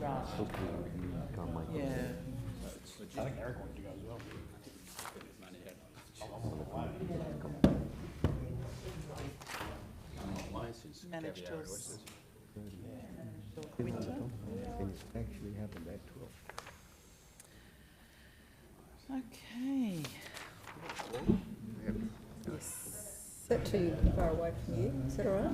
Right. Yeah. I think Eric wants to go as well. Managed till winter. And it actually happened at 12. Okay. Is that too far away from you? Is that all right?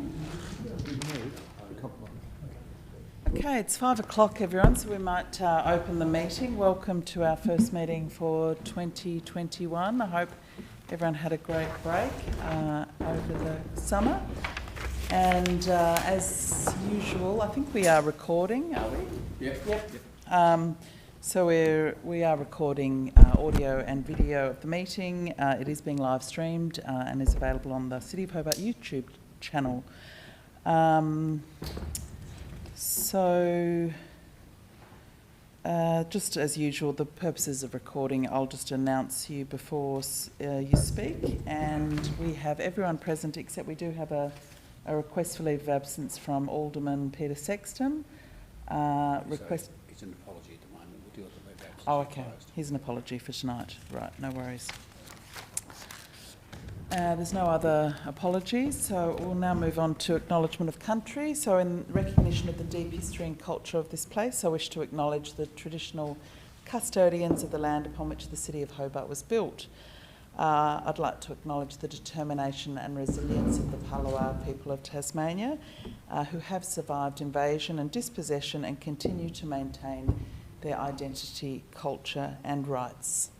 Okay, it's 5 o'clock, everyone, so we might open the meeting. Welcome to our first meeting for 2021. I hope everyone had a great break over the summer. And as usual, I think we are recording, are we? Yep. So we are recording audio and video of the meeting. It is being live streamed and is available on the City of Hobart YouTube channel. So just as usual, the purposes of recording, I'll just announce you before you speak. And we have everyone present, except we do have a request for leave of absence from Alderman Peter Sexton. Request. It's an apology at the moment. We'll deal with the leave of absence. Oh, okay. Here's an apology for tonight. Right, no worries. There's no other apologies, so we'll now move on to acknowledgement of country. So in recognition of the deep history and culture of this place, I wish to acknowledge the traditional custodians of the land upon which the City of Hobart was built. I'd like to acknowledge the determination and resilience of the Palawa people of Tasmania, who have survived invasion and dispossession and continue to maintain their identity, culture and rights.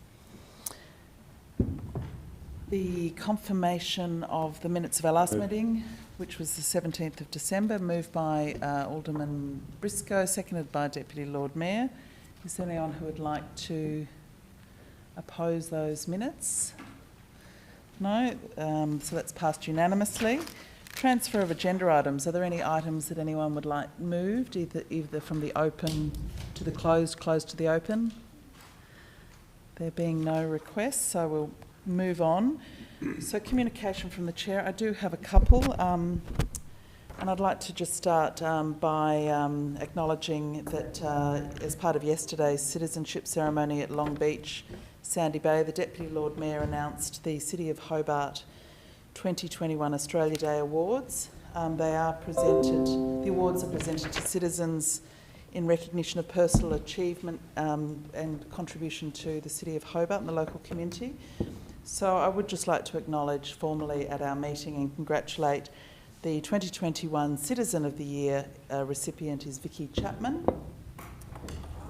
The confirmation of the minutes of our last meeting, which was the 17th of December, moved by Alderman Briscoe, seconded by Deputy Lord Mayor. Is there anyone who would like to oppose those minutes? No? So that's passed unanimously. Transfer of agenda items. Are there any items that anyone would like moved, either from the open to the closed, closed to the open? There being no requests, so we'll move on. So communication from the Chair. I do have a couple, and I'd like to just start by acknowledging that as part of yesterday's citizenship ceremony at Long Beach, Sandy Bay, the Deputy Lord Mayor announced the City of Hobart 2021 Australia Day Awards. The awards are presented to citizens in recognition of personal achievement and contribution to the City of Hobart and the local community. So I would just like to acknowledge formally at our meeting and congratulate the 2021 Citizen of the Year recipient is Vicky Chapman.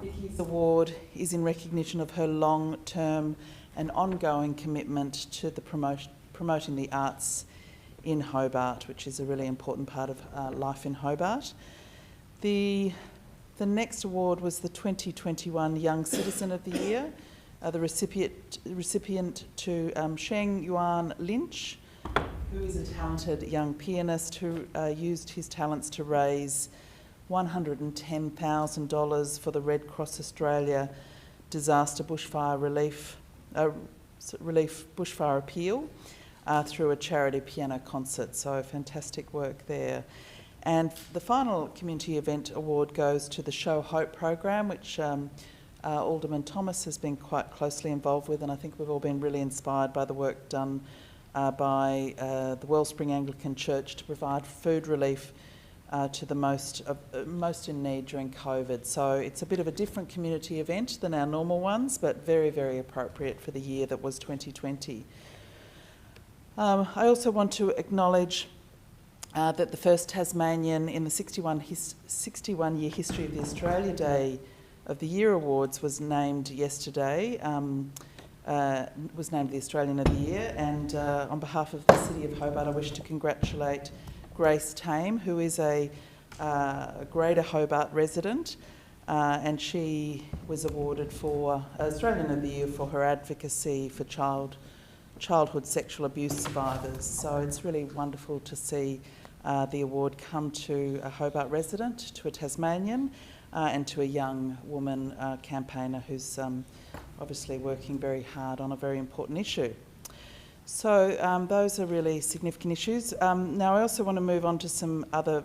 Vicky's award is in recognition of her long-term and ongoing commitment to the promoting the arts in Hobart, which is a really important part of life in Hobart. The next award was the 2021 Young Citizen of the Year. The recipient to Sheng Yuan Lynch, who is a talented young pianist who used his talents to raise $110,000 for the Red Cross Australia disaster bushfire relief bushfire appeal through a charity piano concert. So fantastic work there. And the final community event award goes to the Show Hope program, which Alderman Thomas has been quite closely involved with, and I think we've all been really inspired by the work done by the Wellspring Anglican Church to provide food relief to the most in need during COVID. So it's a bit of a different community event than our normal ones, but very, very appropriate for the year that was 2020. I also want to acknowledge that the first Tasmanian in the 61-year history of the Australia Day of the Year Awards was named yesterday, was named the Australian of the Year, and on behalf of the City of Hobart I wish to congratulate Grace Tame, who is a Greater Hobart resident, and she was awarded for Australian of the Year for her advocacy for childhood sexual abuse survivors. So it's really wonderful to see the award come to a Hobart resident, to a Tasmanian, and to a young woman campaigner who's obviously working very hard on a very important issue. So those are really significant issues. Now I also want to move on to some other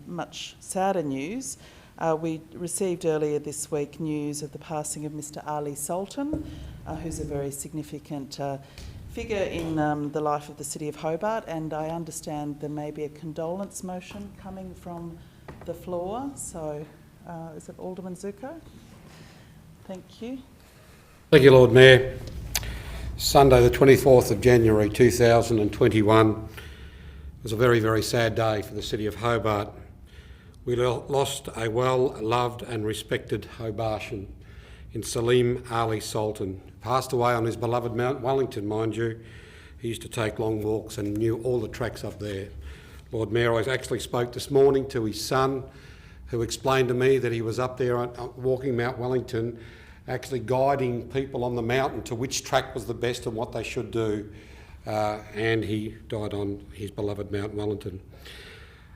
much sadder news. We received earlier this week news of the passing of Mr. Ali Sultan, who's a very significant figure in the life of the City of Hobart, and I understand there may be a condolence motion coming from the floor. So, is it Alderman Zuko? Thank you. Thank you, Lord Mayor. Sunday the 24th of January 2021 was a very, very sad day for the City of Hobart. We lost a well-loved and respected Hobartian in Salim Ali Sultan. Passed away on his beloved Mount Wellington, mind you. He used to take long walks and knew all the tracks up there. Lord Mayor, I actually spoke this morning to his son, who explained to me that he was up there walking Mount Wellington, actually guiding people on the mountain to which track was the best and what they should do. And he died on his beloved Mount Wellington.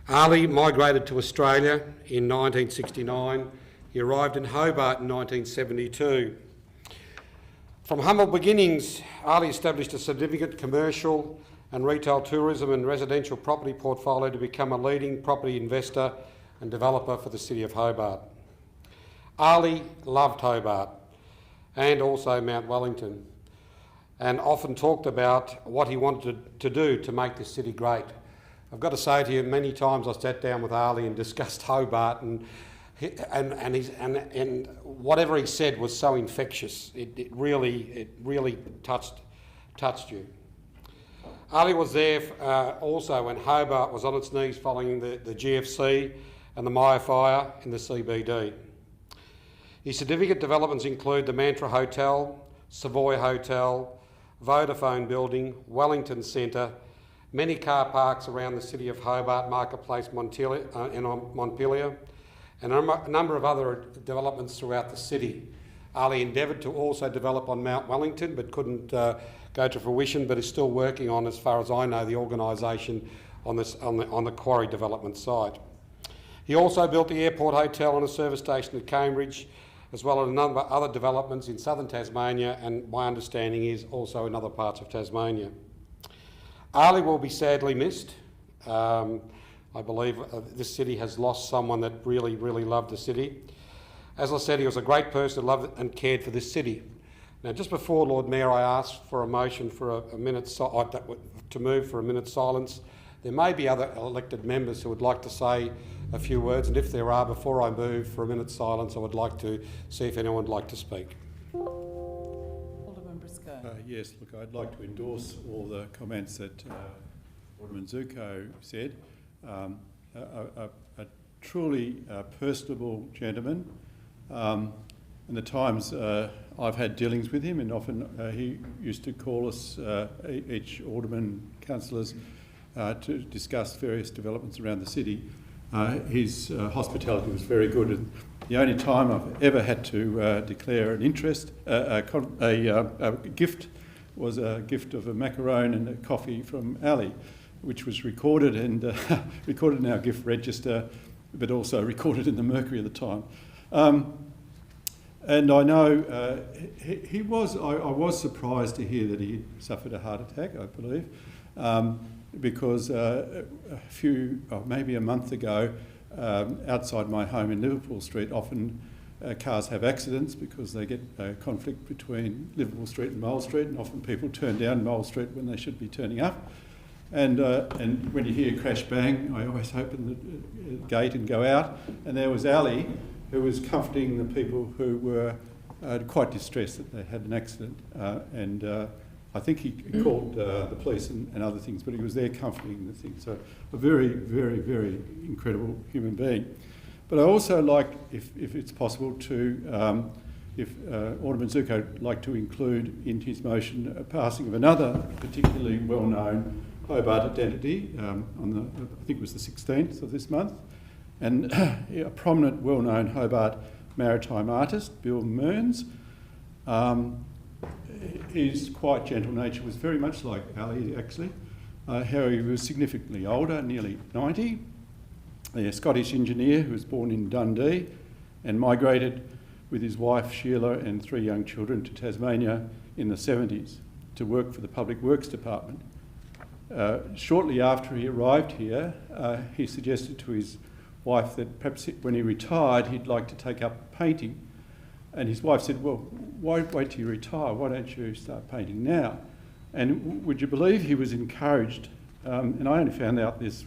Ali migrated to Australia in 1969. He arrived in Hobart in 1972. From humble beginnings, Ali established a significant commercial and retail tourism and residential property portfolio to become a leading property investor and developer for the City of Hobart. Ali loved Hobart and also Mount Wellington, and often talked about what he wanted to do to make this city great. I've got to say to you, many times I sat down with Ali and discussed Hobart, and whatever he said was so infectious. It really touched you. Ali was there also when Hobart was on its knees following the GFC and the Maya fire in the CBD. His significant developments include the Mantra Hotel, Savoy Hotel, Vodafone Building, Wellington Centre, many car parks around the City of Hobart, Marketplace Montpelier, and a number of other developments throughout the city. Ali endeavoured to also develop on Mount Wellington but couldn't go to fruition, but is still working on, as far as I know, the organisation on the quarry development site. He also built the Airport Hotel and a service station at Cambridge, as well as a number of other developments in southern Tasmania, and my understanding is also in other parts of Tasmania. Ali will be sadly missed. I believe this city has lost someone that really, really loved the city. As I said, he was a great person who loved and cared for this city. Now, just before Lord Mayor, I asked for a motion for a minute to move for a minute's silence. There may be other elected members who would like to say a few words, and if there are, before I move for a minute's silence, I would like to see if anyone would like to speak. Alderman Briscoe. Yes, look, I'd like to endorse all the comments that Alderman Zuko said. A truly personable gentleman. In the times I've had dealings with him, and often he used to call us, each alderman, councillors, to discuss various developments around the city. His hospitality was very good, and the only time I've ever had to declare an interest, a gift, was a gift of a macaron and a coffee from Ali, which was recorded and recorded in our gift register, but also recorded in the Mercury at the time. And I know I was surprised to hear that he suffered a heart attack, I believe, because maybe a month ago, outside my home in Liverpool Street, often cars have accidents because they get a conflict between Liverpool Street and Mole Street, and often people turn down Mole Street when they should be turning up. And when you hear crash bang, I always open the gate and go out, and there was Ali, who was comforting the people who were quite distressed that they had an accident. I think he called the police and other things, but he was there comforting the thing. So a very, very, very incredible human being. But I also like, if it's possible, to, if Alderman Zuko would like to include in his motion a passing of another particularly well-known Hobart identity on I think it was the 16th of this month, and a prominent, well-known Hobart maritime artist, Bill Mearns. His quite gentle nature was very much like Ali, actually. Harry was significantly older, nearly 90, a Scottish engineer who was born in Dundee and migrated with his wife Sheila and 3 young children to Tasmania in the 70s to work for the Public Works Department. Shortly after he arrived here, he suggested to his wife that perhaps when he retired he'd like to take up painting. And his wife said, well, why wait till you retire? Why don't you start painting now? And would you believe he was encouraged, and I only found out this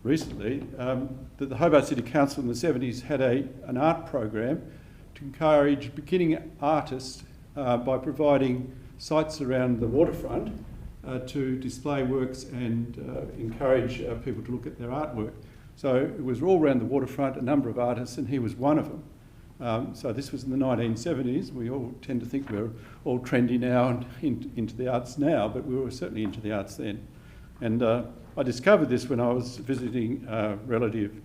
recently, that the Hobart City Council in the 70s had an art program to encourage beginning artists by providing sites around the waterfront to display works and encourage people to look at their artwork. So it was all around the waterfront, a number of artists, and he was one of them. So this was in the 1970s. We all tend to think we're all trendy now and into the arts now, but we were certainly into the arts then. And I discovered this when I was visiting a relative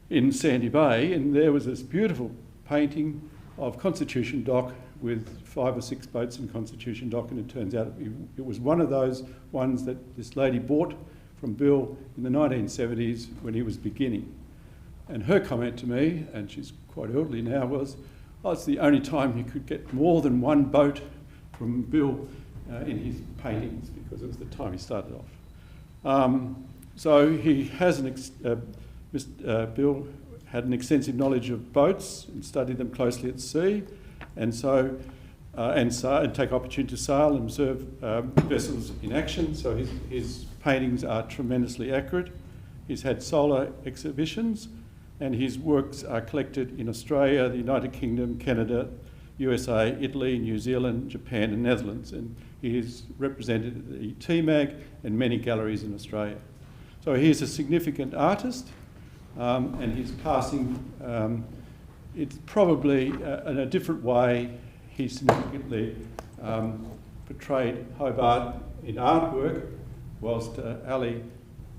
in Sandy Bay, and there was this beautiful painting of Constitution Dock with 5 or 6 boats in Constitution Dock, and it turns out it was one of those ones that this lady bought from Bill in the 1970s when he was beginning. And her comment to me, and she's quite elderly now, was, oh, it's the only time you could get more than one boat from Bill in his paintings, because it was the time he started off. So he has Bill had an extensive knowledge of boats and studied them closely at sea, and take opportunity to sail and observe vessels in action. So his paintings are tremendously accurate. He's had solar exhibitions, and his works are collected in Australia, the United Kingdom, Canada, USA, Italy, New Zealand, Japan and Netherlands, and he is represented at the TMAG and many galleries in Australia. So he is a significant artist, and his passing, it's probably in a different way he significantly portrayed Hobart in artwork, whilst Ali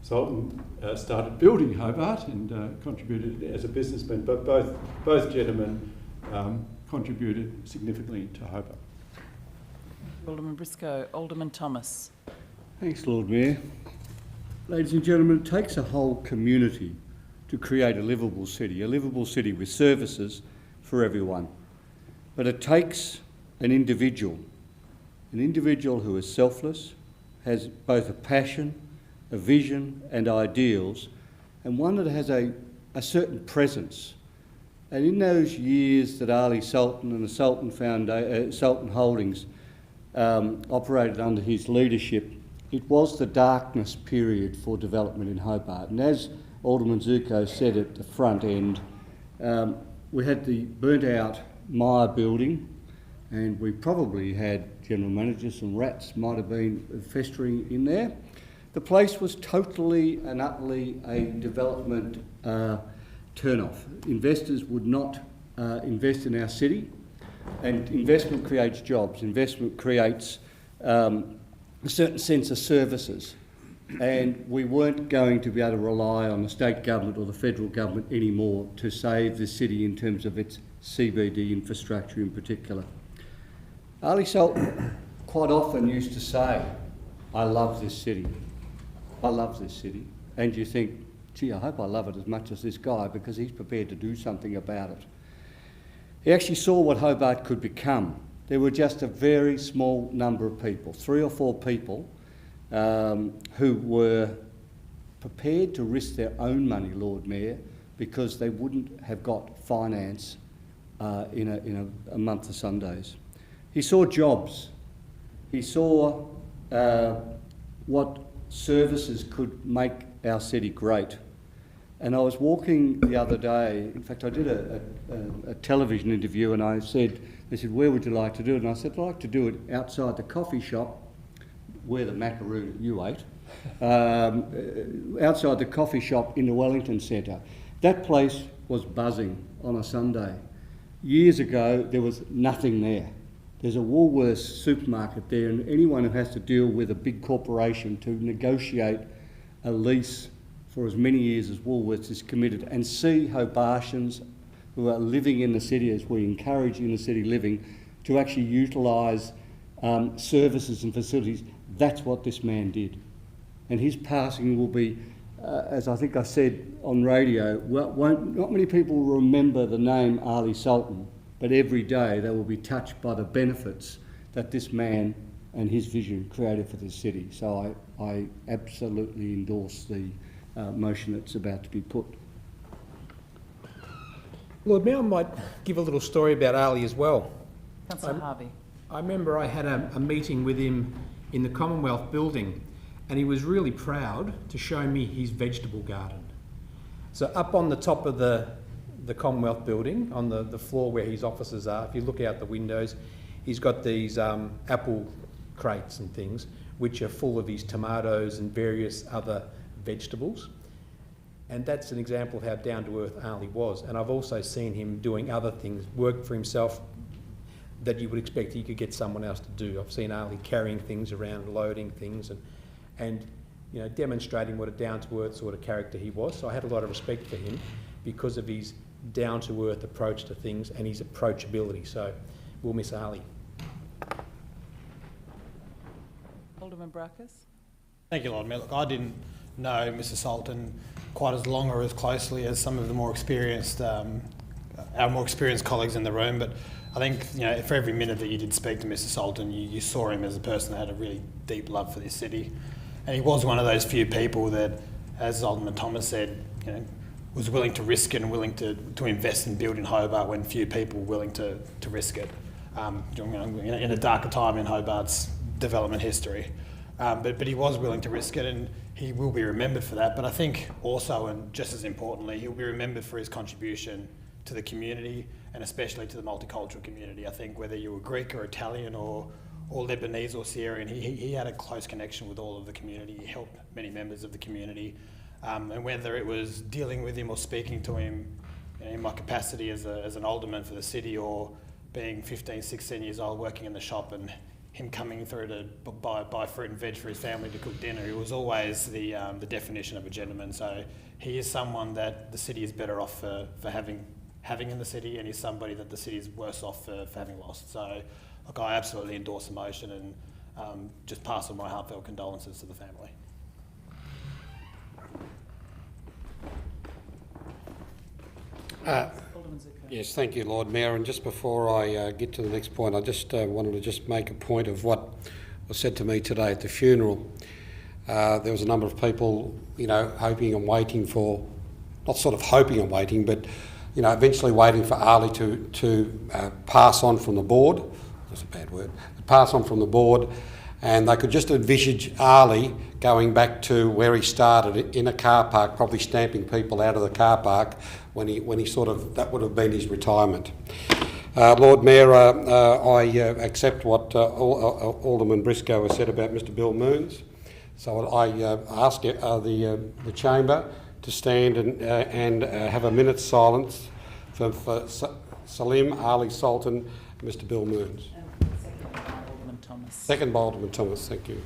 Sultan started building Hobart and contributed as a businessman, but both gentlemen contributed significantly to Hobart. Alderman Briscoe. Alderman Thomas. Thanks, Lord Mayor. Ladies and gentlemen, it takes a whole community to create a livable city with services for everyone. But it takes an individual who is selfless, has both a passion, a vision and ideals, and one that has a certain presence. And in those years that Ali Sultan and the Sultan Holdings operated under his leadership, it was the darkness period for development in Hobart. And as Alderman Zuko said at the front end, we had the burnt out Myer building, and we probably had general managers and rats might have been festering in there. The place was totally and utterly a development turn-off. Investors would not invest in our city, and investment creates jobs. Investment creates a certain sense of services, and we weren't going to be able to rely on the state government or the federal government anymore to save the city in terms of its CBD infrastructure in particular. Ali Sultan quite often used to say, I love this city. I love this city. And you think, gee, I hope I love it as much as this guy, because he's prepared to do something about it. He actually saw what Hobart could become. There were just a very small number of people, 3 or 4 people, who were prepared to risk their own money, Lord Mayor, because they wouldn't have got finance in a month of Sundays. He saw jobs. He saw what services could make our city great. And I was walking the other day, in fact I did a television interview, and they said, where would you like to do it? And I said, I'd like to do it outside the coffee shop where the macaroon you ate, outside the coffee shop in the Wellington Centre. That place was buzzing on a Sunday. Years ago there was nothing there. There's a Woolworths supermarket there, and anyone who has to deal with a big corporation to negotiate a lease for as many years as Woolworths is committed, and see Hobartians who are living in the city, as we encourage in the city living, to actually utilise services and facilities. That's what this man did. And his passing will be, as I think I said on radio, not many people will remember the name Ali Sultan, but every day they will be touched by the benefits that this man and his vision created for this city. So I absolutely endorse the motion that's about to be put. Lord Mayor, I might give a little story about Ali as well. Councillor Harvey. I remember I had a meeting with him in the Commonwealth building, and he was really proud to show me his vegetable garden. So up on the top of the Commonwealth building, on the floor where his offices are, if you look out the windows, he's got these apple crates and things, which are full of his tomatoes and various other vegetables. And that's an example of how down-to-earth Ali was. And I've also seen him doing other things, work for himself, that you would expect he could get someone else to do. I've seen Ali carrying things around, loading things, and you know, demonstrating what a down-to-earth sort of character he was. So I had a lot of respect for him because of his down-to-earth approach to things and his approachability. So we'll miss Ali. Alderman Brackus. Thank you, Lord Mayor. Look, I didn't know Mr Sultan quite as long or as closely as some of the more experienced, our more experienced colleagues in the room, but I think, you know, for every minute that you did speak to Mr Sultan, you saw him as a person that had a really deep love for this city. And he was one of those few people that, as Alderman Thomas said, you know, was willing to risk it and willing to invest and build in Hobart when few people were willing to risk it. You know, in a darker time in Hobart's development history. But he was willing to risk it, and he will be remembered for that. But I think also, and just as importantly, he'll be remembered for his contribution to the community, and especially to the multicultural community. I think whether you were Greek or Italian or Lebanese or Syrian, he had a close connection with all of the community. He helped many members of the community. And whether it was dealing with him or speaking to him, you know, in my capacity as an alderman for the city, or being 15, 16 years old working in the shop, and him coming through to buy fruit and veg for his family to cook dinner, he was always the definition of a gentleman. So he is someone that the city is better off for having in the city, and he's somebody that the city is worse off for having lost. So look, I absolutely endorse the motion, and just pass on my heartfelt condolences to the family. Yes, thank you, Lord Mayor. And just before I get to the next point, I just wanted to just make a point of what was said to me today at the funeral. There was a number of people, you know, hoping and waiting for, not sort of hoping and waiting, but, you know, eventually waiting for Ali to pass on from the board. That's a bad word. Pass on from the board, and they could just envisage Ali going back to where he started in a car park, probably stamping people out of the car park when he sort of, that would have been his retirement. Lord Mayor, I accept what Alderman Briscoe has said about Mr Bill Moons. So I ask the chamber to stand and have a minute's silence for Salim Ali Sultan and Mr Bill Moons. Second by Alderman Thomas. Second by Alderman Thomas, thank you.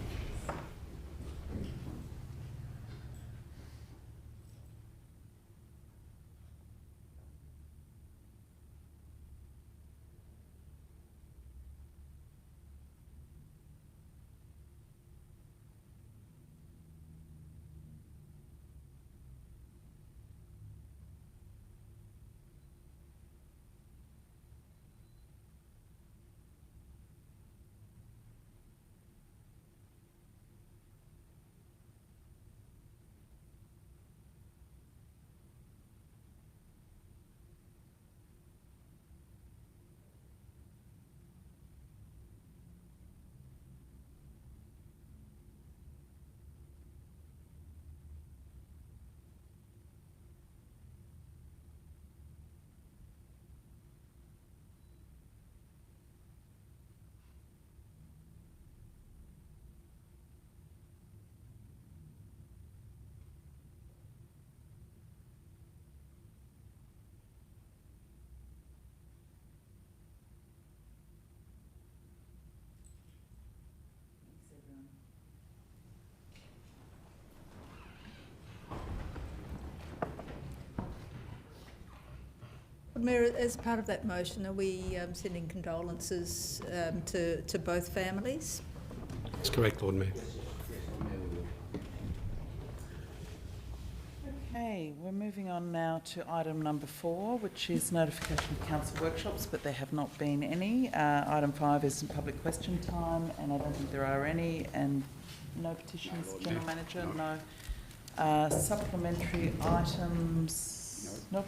Mayor, as part of that motion, are we sending condolences to both families? That's correct, Lord Mayor. Okay, we're moving on now to item number 4, which is notification of council workshops, but there have not been any. Item 5 is public question time, and I don't think there are any, and no petitions, General Manager, no. Supplementary items, nope.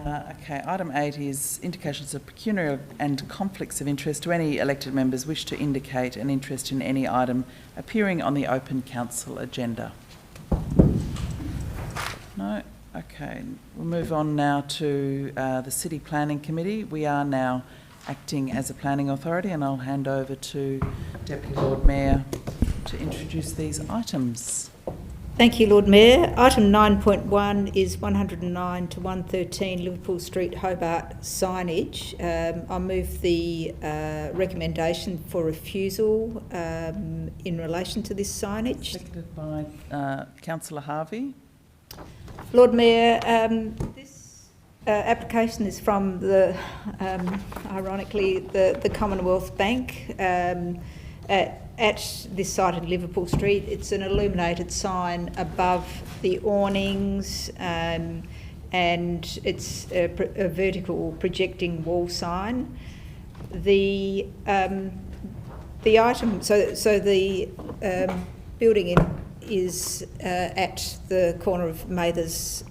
Okay, item 8 is indications of pecuniary and conflicts of interest. Do any elected members wish to indicate an interest in any item appearing on the open council agenda? No? Okay, we'll move on now to the City Planning Committee. We are now acting as a planning authority, and I'll hand over to Deputy Lord Mayor to introduce these items. Thank you, Lord Mayor. Item 9.1 is 109 to 113 Liverpool Street, Hobart signage. I move the recommendation for refusal in relation to this signage. Seconded by Councillor Harvey. Lord Mayor, this application is from the, ironically, the Commonwealth Bank at this site in Liverpool Street. It's an illuminated sign above the awnings, and it's a vertical projecting wall sign. The item, so the building is at the corner of Mathers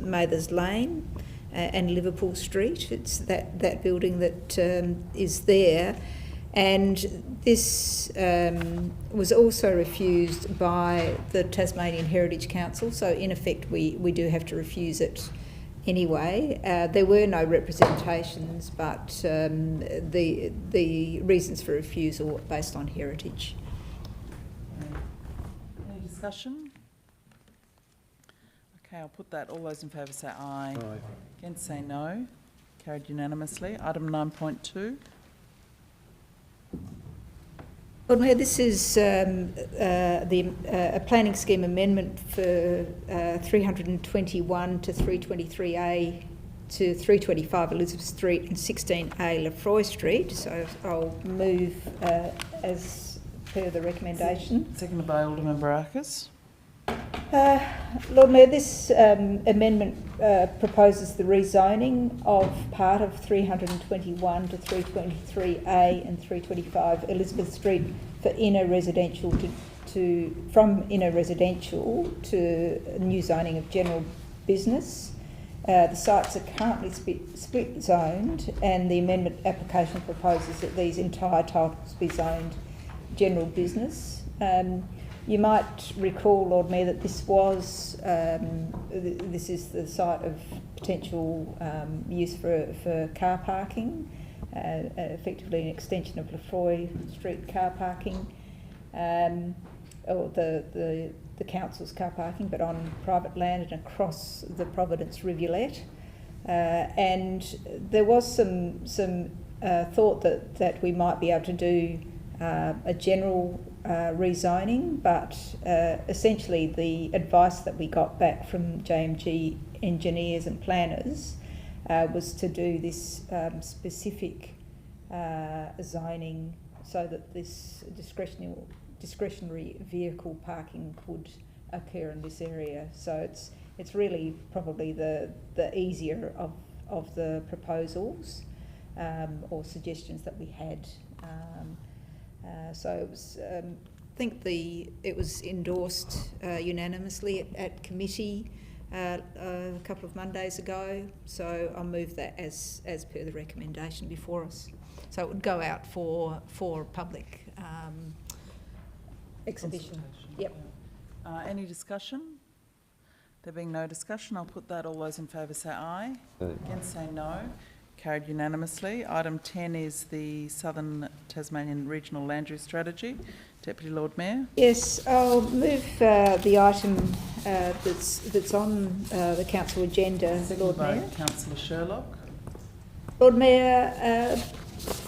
Lane and Liverpool Street. It's that building that is there. And this was also refused by the Tasmanian Heritage Council, so in effect we do have to refuse it anyway. There were no representations, but the reasons for refusal were based on heritage. Any discussion? Okay, I'll put that. All those in favour say aye. Aye. Against say no. Carried unanimously. Item 9.2. Lord Mayor, this is a planning scheme amendment for 321 to 323A to 325 Elizabeth Street and 16A Lefroy Street. So I'll move as per the recommendation. Seconded by Alderman Barakis. Lord Mayor, this amendment proposes the rezoning of part of 321 to 323A and 325 Elizabeth Street for inner residential from inner residential to new zoning of general business. The sites are currently split zoned, and the amendment application proposes that these entire titles be zoned general business. You might recall, Lord Mayor, that this was this is the site of potential use for car parking, effectively an extension of Lefroy Street car parking, or the council's car parking, but on private land and across the Providence rivulet. And there was some thought that we might be able to do a general rezoning, but essentially the advice that we got back from JMG engineers and planners was to do this specific zoning so that this discretionary vehicle parking could occur in this area. So it's really probably the easier of the proposals or suggestions that we had. So it was, I think it was endorsed unanimously at committee a couple of Mondays ago. So I'll move that as per the recommendation before us. So it would go out for public exhibition. Yep. Any discussion? There being no discussion, I'll put that. All those in favour say aye. Against say no. Carried unanimously. Item 10 is the Southern Tasmanian Regional Land Use Strategy. Deputy Lord Mayor. Yes, I'll move the item that's on the council agenda, Lord Mayor. Councillor Sherlock. Lord Mayor,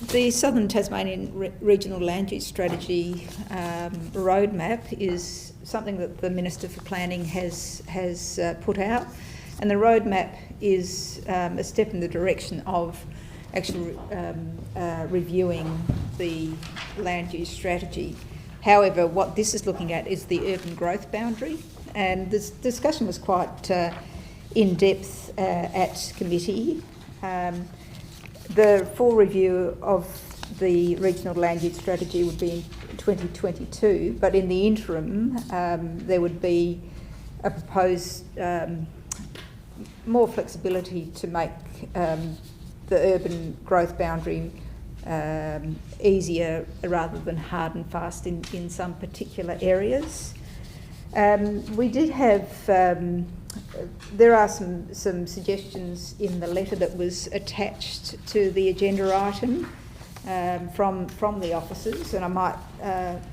the Southern Tasmanian Regional Land Use Strategy roadmap is something that the Minister for Planning has put out, and the roadmap is a step in the direction of actually reviewing the land use strategy. However, what this is looking at is the urban growth boundary, and this discussion was quite in depth at committee. The full review of the regional land use strategy would be in 2022, but in the interim there would be a proposed more flexibility to make the urban growth boundary easier rather than hard and fast in some particular areas. We did have, there are some suggestions in the letter that was attached to the agenda item from the officers, and I might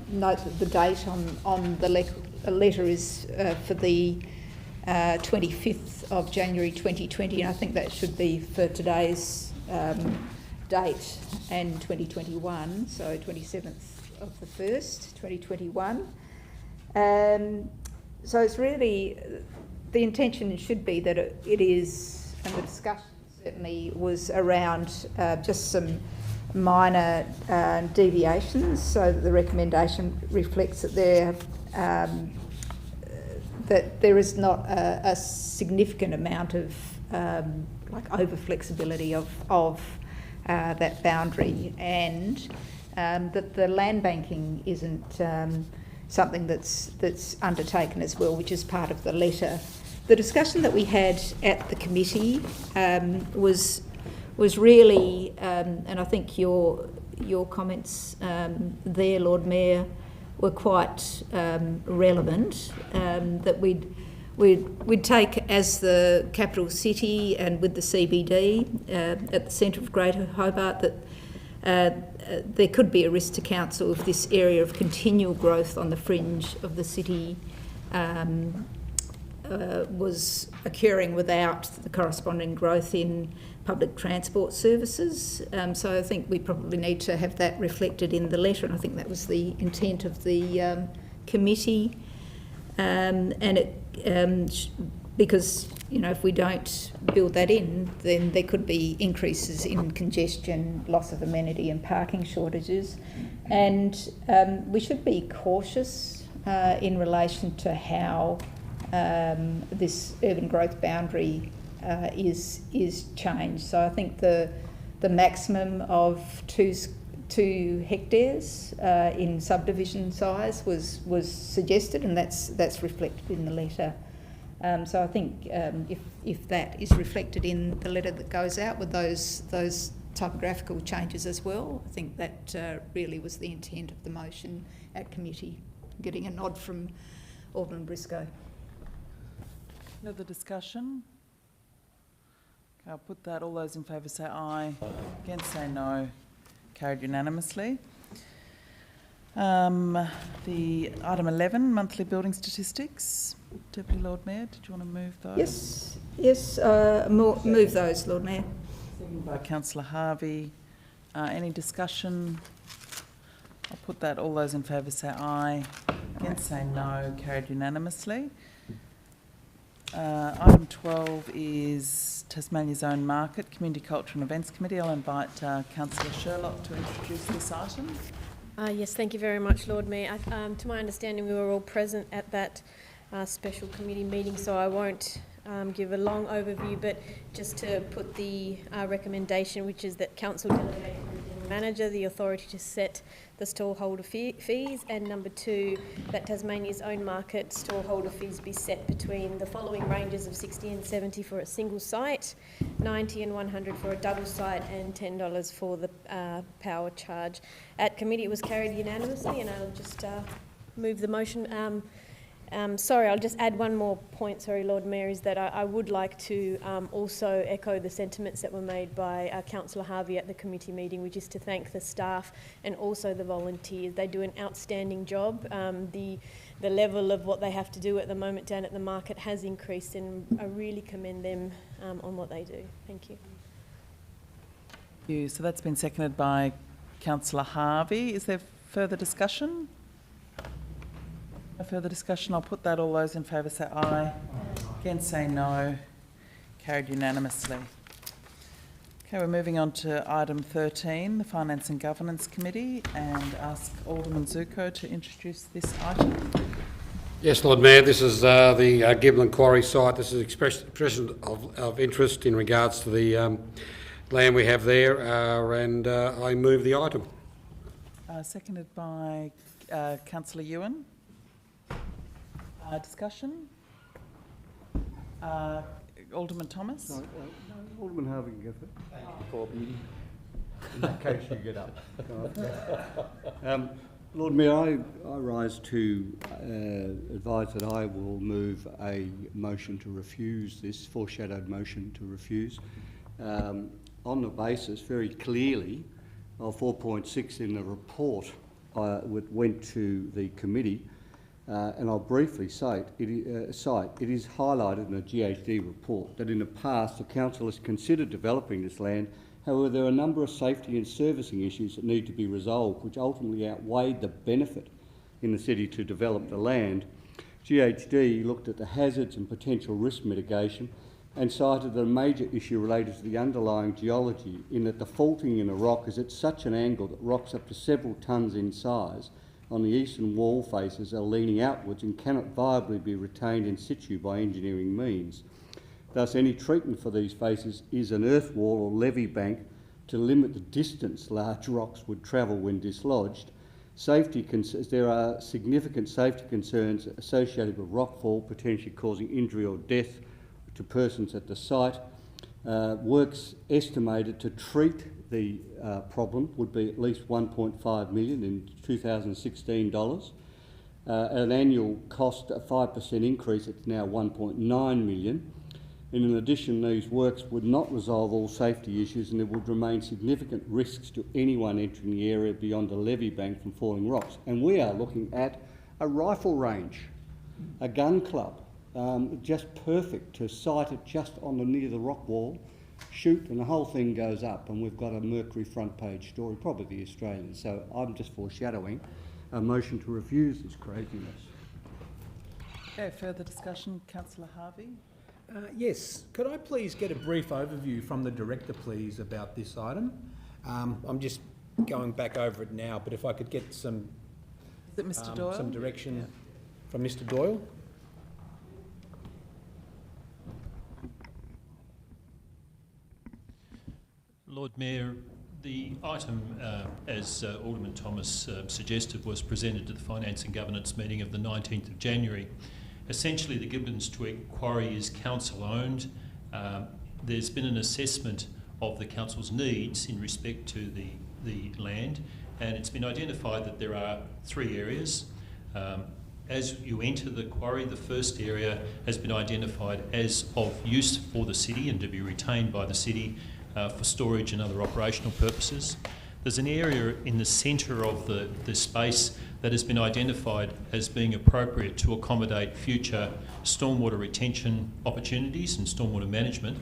note that the date on the letter is for the 25th of January 2020, and I think that should be for today's date and 2021, so 27th of the 1st, 2021. So it's really, the intention should be that it is, and the discussion certainly was around just some minor deviations, so that the recommendation reflects that there is not a significant amount of like over flexibility of that boundary, and that the land banking isn't something that's undertaken as well, which is part of the letter. The discussion that we had at the committee was really, and I think your comments there, Lord Mayor, were quite relevant. That we'd take as the capital city and with the CBD at the centre of Greater Hobart that there could be a risk to council if this area of continual growth on the fringe of the city was occurring without the corresponding growth in public transport services. So I think we probably need to have that reflected in the letter, and I think that was the intent of the committee. And it because, you know, if we don't build that in, then there could be increases in congestion, loss of amenity and parking shortages. And we should be cautious in relation to how this urban growth boundary is changed. So I think the maximum of two hectares in subdivision size was suggested, and that's reflected in the letter. So I think if that is reflected in the letter that goes out with those typographical changes as well, I think that really was the intent of the motion at committee, getting a nod from Alderman Briscoe. Further discussion? Okay, I'll put that. All those in favour say aye. Against say no. Carried unanimously. The item 11, monthly building statistics. Deputy Lord Mayor, did you want to move those? Yes. Move those, Lord Mayor. Seconded by Councillor Harvey. Any discussion? I'll put that. All those in favour say aye. Against say no. Carried unanimously. Item 12 is Tasmania's Own Market, Community Culture and Events Committee. I'll invite Councillor Sherlock to introduce this item. Yes, thank you very much, Lord Mayor. To my understanding, we were all present at that special committee meeting, so I won't give a long overview, but just to put the recommendation, which is that Council delegate to the General Manager the authority to set the stallholder fees, and number 2, that Tasmania's Own Market stallholder fees be set between the following ranges of 60 and 70 for a single site, 90 and 100 for a double site, and $10 for the power charge. At committee it was carried unanimously, and I'll just move the motion. Sorry, I'll just add one more point, sorry, Lord Mayor, is that I would like to also echo the sentiments that were made by Councillor Harvey at the committee meeting, which is to thank the staff and also the volunteers. They do an outstanding job. The level of what they have to do at the moment down at the market has increased, and I really commend them on what they do. Thank you. Thank you. So that's been seconded by Councillor Harvey. Is there further discussion? No further discussion. I'll put that. All those in favour say aye. Against say no. Carried unanimously. Okay, we're moving on to item 13, the Finance and Governance Committee, and ask Alderman Zuko to introduce this item. Yes, Lord Mayor, this is the Gibbon Quarry site. This is expression of interest in regards to the land we have there, and I move the item. Seconded by Councillor Ewan. Discussion? Alderman Thomas? No, Alderman Harvey can go first. In that case, you get up. Lord Mayor, I rise to advise that I will move a motion to refuse, this foreshadowed motion to refuse, on the basis very clearly of 4.6 in the report went to the committee, and I'll briefly cite, it is highlighted in a GHD report that in the past the council has considered developing this land. However, there are a number of safety and servicing issues that need to be resolved, which ultimately outweighed the benefit in the city to develop the land. GHD looked at the hazards and potential risk mitigation and cited that a major issue related to the underlying geology, in that the faulting in a rock is at such an angle that rocks up to several tonnes in size on the eastern wall faces are leaning outwards and cannot viably be retained in situ by engineering means. Thus, any treatment for these faces is an earth wall or levee bank to limit the distance large rocks would travel when dislodged. There are significant safety concerns associated with rockfall, potentially causing injury or death to persons at the site. Works estimated to treat the problem would be at least $1.5 million in 2016 dollars. At an annual cost, a 5% increase, it's now $1.9 million. And in addition, these works would not resolve all safety issues, and there would remain significant risks to anyone entering the area beyond the levee bank from falling rocks. And we are looking at a rifle range, a gun club, just perfect to site it just on near the rock wall, shoot, and the whole thing goes up, and we've got a Mercury front page story, probably the Australian. So I'm just foreshadowing a motion to refuse this craziness. Okay, further discussion, Councillor Harvey? Yes, could I please get a brief overview from the Director, please, about this item? I'm just going back over it now, but if I could get some, Is it Mr Doyle? some direction from Mr Doyle. Lord Mayor, the item, as Alderman Thomas suggested, was presented to the Finance and Governance meeting of the 19th of January. Essentially, the Gibbons Tweed quarry is council-owned. There's been an assessment of the council's needs in respect to the land, and it's been identified that there are 3 areas. As you enter the quarry, the first area has been identified as of use for the city and to be retained by the city for storage and other operational purposes. There's an area in the centre of the space that has been identified as being appropriate to accommodate future stormwater retention opportunities and stormwater management.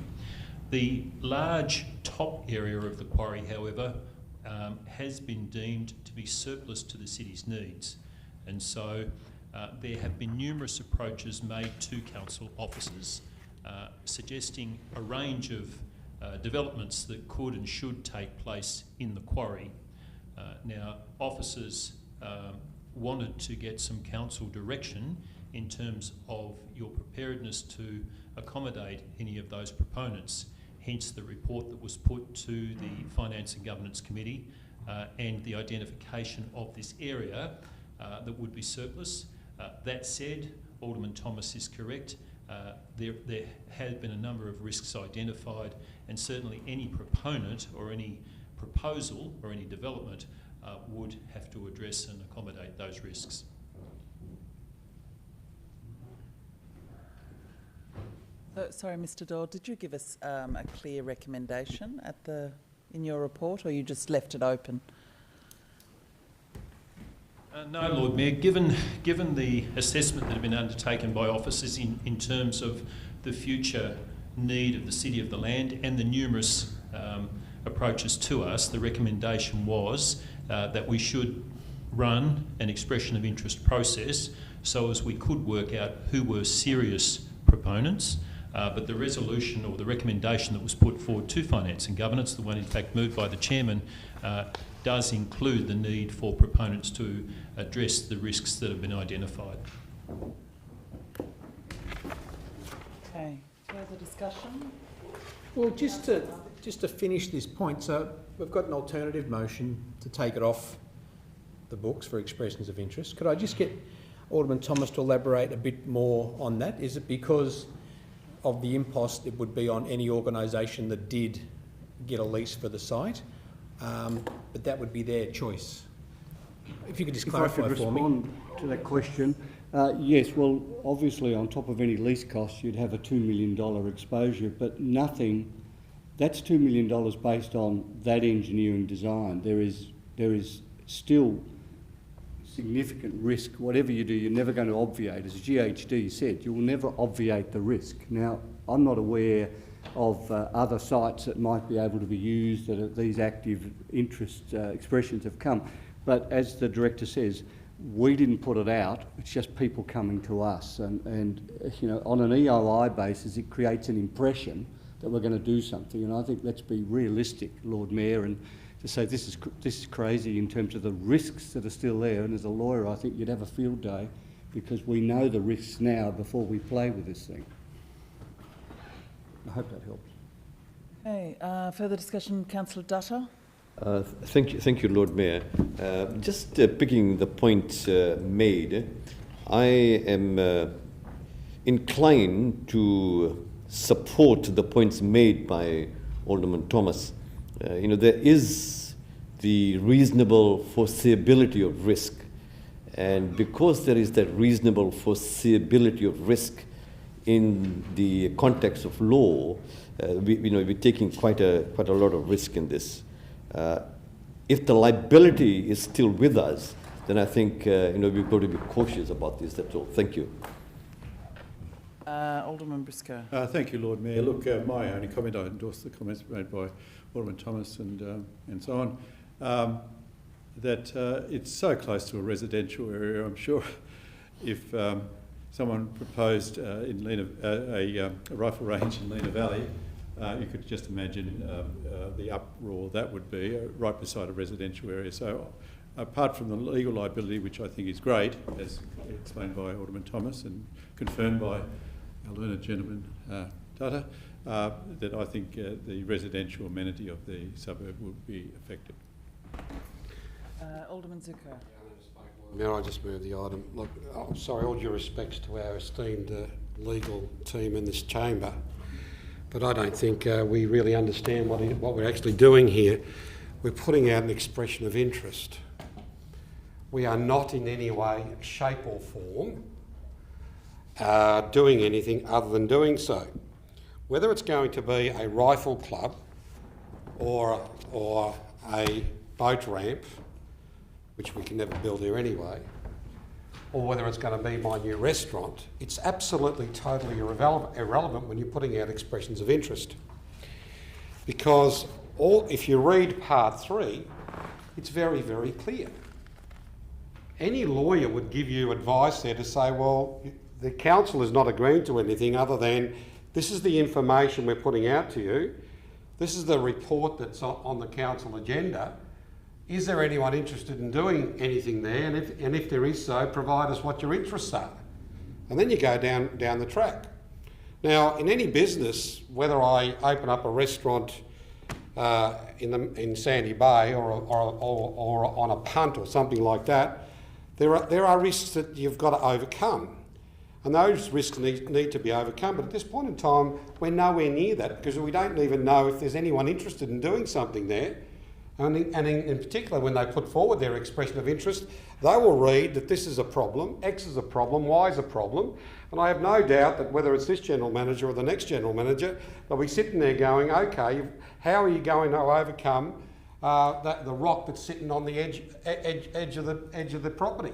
The large top area of the quarry, however, has been deemed to be surplus to the city's needs. And so there have been numerous approaches made to council officers suggesting a range of developments that could and should take place in the quarry. Now, officers wanted to get some council direction in terms of your preparedness to accommodate any of those proponents, hence the report that was put to the Finance and Governance Committee and the identification of this area that would be surplus. That said, Alderman Thomas is correct. There have been a number of risks identified, and certainly any proponent or any proposal or any development would have to address and accommodate those risks. Sorry, Mr Doyle, did you give us a clear recommendation in your report, or you just left it open? No, Lord Mayor, given the assessment that had been undertaken by officers in terms of the future need of the city of the land and the numerous approaches to us, the recommendation was that we should run an expression of interest process so as we could work out who were serious proponents. But the resolution or the recommendation that was put forward to Finance and Governance, the one in fact moved by the Chairman, does include the need for proponents to address the risks that have been identified. Okay, further discussion? Well, just to finish this point, so we've got an alternative motion to take it off the books for expressions of interest. Could I just get Alderman Thomas to elaborate a bit more on that? Is it because of the impost, it would be on any organisation that did get a lease for the site, but that would be their choice. If you could just clarify if I could for me. respond to that question. Yes, well, obviously on top of any lease costs, you'd have a $2 million exposure, but nothing, that's $2 million based on that engineering design. There is still significant risk. Whatever you do, you're never going to obviate. As GHD said, you will never obviate the risk. Now, I'm not aware of other sites that might be able to be used that these active interest expressions have come. But as the director says, we didn't put it out, it's just people coming to us. And you know, on an EOI basis, it creates an impression that we're going to do something. And I think let's be realistic, Lord Mayor, and to say this is crazy in terms of the risks that are still there. And as a lawyer, I think you'd have a field day because we know the risks now before we play with this thing. I hope that helps. Okay, further discussion, Councillor Dutta. Thank you, Lord Mayor. Just picking the point made, I am inclined to support the points made by Alderman Thomas. You know, there is the reasonable foreseeability of risk, and because there is that reasonable foreseeability of risk in the context of law, we're taking quite a lot of risk in this. If the liability is still with us, then I think we've got to be cautious about this. That's all. Thank you. Alderman Briscoe. Thank you, Lord Mayor. Look, my only comment, I endorse the comments made by Alderman Thomas and so on, that it's so close to a residential area. I'm sure if someone proposed in a rifle range in Lena Valley, you could just imagine the uproar that would be right beside a residential area. So apart from the legal liability, which I think is great, as explained by Alderman Thomas and confirmed by our learned gentleman, Dutta, that I think the residential amenity of the suburb would be affected. Alderman Zucker. Mayor, I just move the item. Look, I'm sorry, all due respects to our esteemed legal team in this chamber, but I don't think we really understand what we're actually doing here. We're putting out an expression of interest. We are not in any way, shape or form doing anything other than doing so. Whether it's going to be a rifle club or a boat ramp, which we can never build here anyway, or whether it's going to be my new restaurant, it's absolutely totally irrelevant when you're putting out expressions of interest. Because if you read part 3, it's very, very clear. Any lawyer would give you advice there to say, well, the council is not agreeing to anything other than this is the information we're putting out to you, this is the report that's on the council agenda. Is there anyone interested in doing anything there? And if there is so, provide us what your interests are. And then you go down the track. Now, in any business, whether I open up a restaurant in Sandy Bay or on a punt or something like that, there are risks that you've got to overcome. And those risks need to be overcome. But at this point in time, we're nowhere near that because we don't even know if there's anyone interested in doing something there. And in particular, when they put forward their expression of interest, they will read that this is a problem, X is a problem, Y is a problem. And I have no doubt that whether it's this general manager or the next general manager, they'll be sitting there going, okay, how are you going to overcome the rock that's sitting on the edge of the property?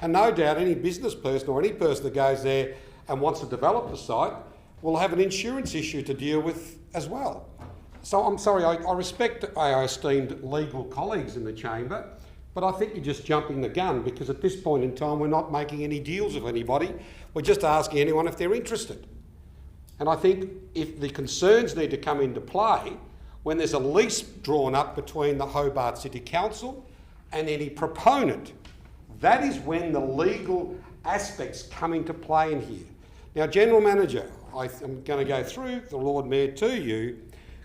And no doubt any business person or any person that goes there and wants to develop the site will have an insurance issue to deal with as well. So I'm sorry, I respect our esteemed legal colleagues in the chamber, but I think you're just jumping the gun because at this point in time we're not making any deals with anybody. We're just asking anyone if they're interested. And I think if the concerns need to come into play when there's a lease drawn up between the Hobart City Council and any proponent, that is when the legal aspects come into play in here. Now, General Manager, I'm going to go through the Lord Mayor to you.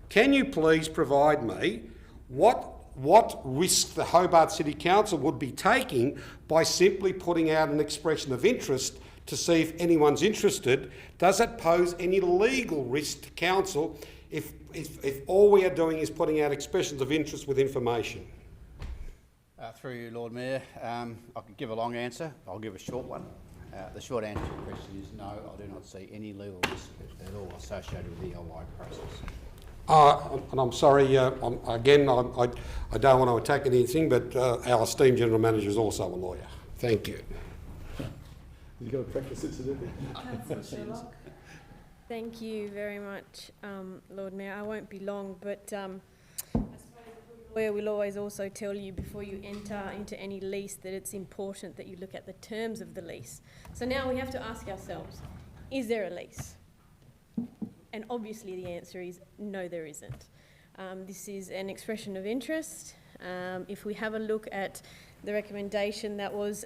Can you please provide me what risk the Hobart City Council would be taking by simply putting out an expression of interest to see if anyone's interested, does that pose any legal risk to council if all we are doing is putting out expressions of interest with information? Through you, Lord Mayor, I could give a long answer. I'll give a short one. The short answer to your question is no, I do not see any legal risk at all associated with the LY process. And I'm sorry, I don't want to attack anything, but our esteemed General Manager is also a lawyer. Thank you. You've got to practice it today. Thank you very much, Lord Mayor. I won't be long, but I suppose the lawyer will always also tell you before you enter into any lease that it's important that you look at the terms of the lease. So now we have to ask ourselves, is there a lease? And obviously the answer is no, there isn't. This is an expression of interest. If we have a look at the recommendation that was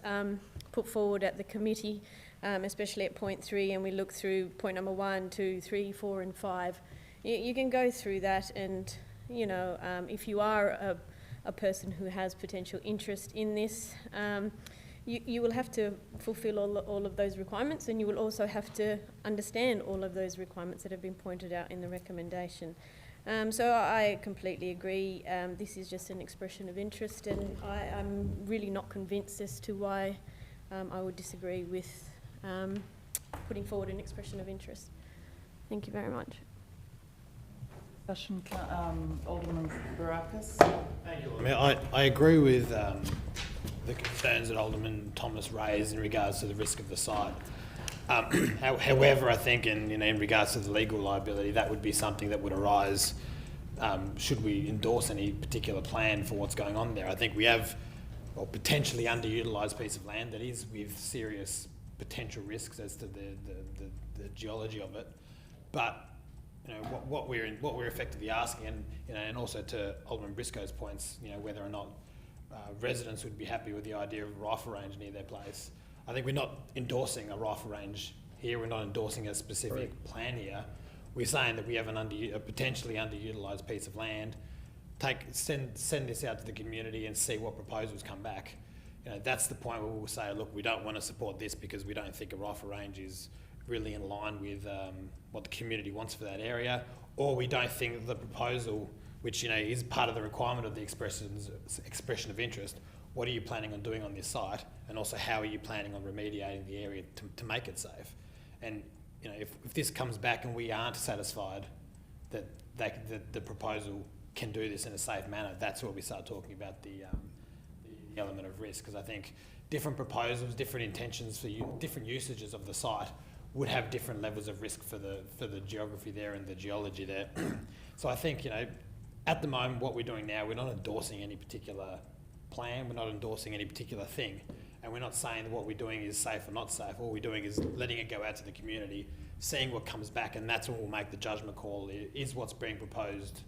put forward at the committee, especially at point 3, and we look through point number 1, 2, 3, 4 and 5, you can go through that, and if you are a person who has potential interest in this, you will have to fulfil all of those requirements, and you will also have to understand all of those requirements that have been pointed out in the recommendation. So I completely agree. This is just an expression of interest, and I'm really not convinced as to why I would disagree with putting forward an expression of interest. Thank you very much. Discussion, Alderman Barakis. Thank you, Lord Mayor. I agree with the concerns that Alderman Thomas raised in regards to the risk of the site. However, I think in regards to the legal liability, that would be something that would arise should we endorse any particular plan for what's going on there. I think we have a potentially underutilised piece of land that is with serious potential risks as to the geology of it. But what we're effectively asking, and also to Alderman Briscoe's points, whether or not residents would be happy with the idea of a rifle range near their place. I think we're not endorsing a rifle range here. We're not endorsing a specific plan here. We're saying that we have a potentially underutilised piece of land. Send this out to the community and see what proposals come back. That's the point where we'll say, look, we don't want to support this because we don't think a rifle range is really in line with what the community wants for that area, or we don't think the proposal, which is part of the requirement of the expression of interest, what are you planning on doing on this site, and also how are you planning on remediating the area to make it safe? And if this comes back and we aren't satisfied that the proposal can do this in a safe manner, that's where we start talking about the element of risk, because I think different proposals, different intentions for different usages of the site would have different levels of risk for the geography there and the geology there. So I think, at the moment, what we're doing now, we're not endorsing any particular plan, we're not endorsing any particular thing, and we're not saying that what we're doing is safe or not safe. All we're doing is letting it go out to the community, seeing what comes back, and that's when we'll make the judgment call. Is what's being proposed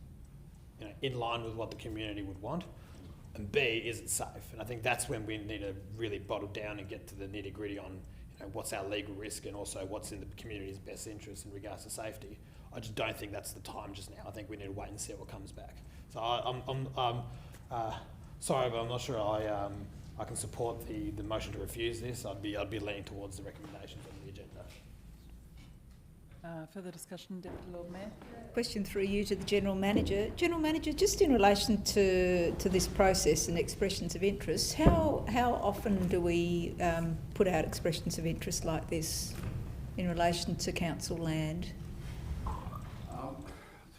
in line with what the community would want? And B, is it safe? And I think that's when we need to really bottle down and get to the nitty-gritty on what's our legal risk and also what's in the community's best interest in regards to safety. I just don't think that's the time just now. I think we need to wait and see what comes back. So I'm sorry, but I'm not sure I can support the motion to refuse this. I'd be leaning towards the recommendations on the agenda. Further discussion, Deputy Lord Mayor. Question through you to the General Manager. General Manager, just in relation to this process and expressions of interest, how often do we put out expressions of interest like this in relation to council land?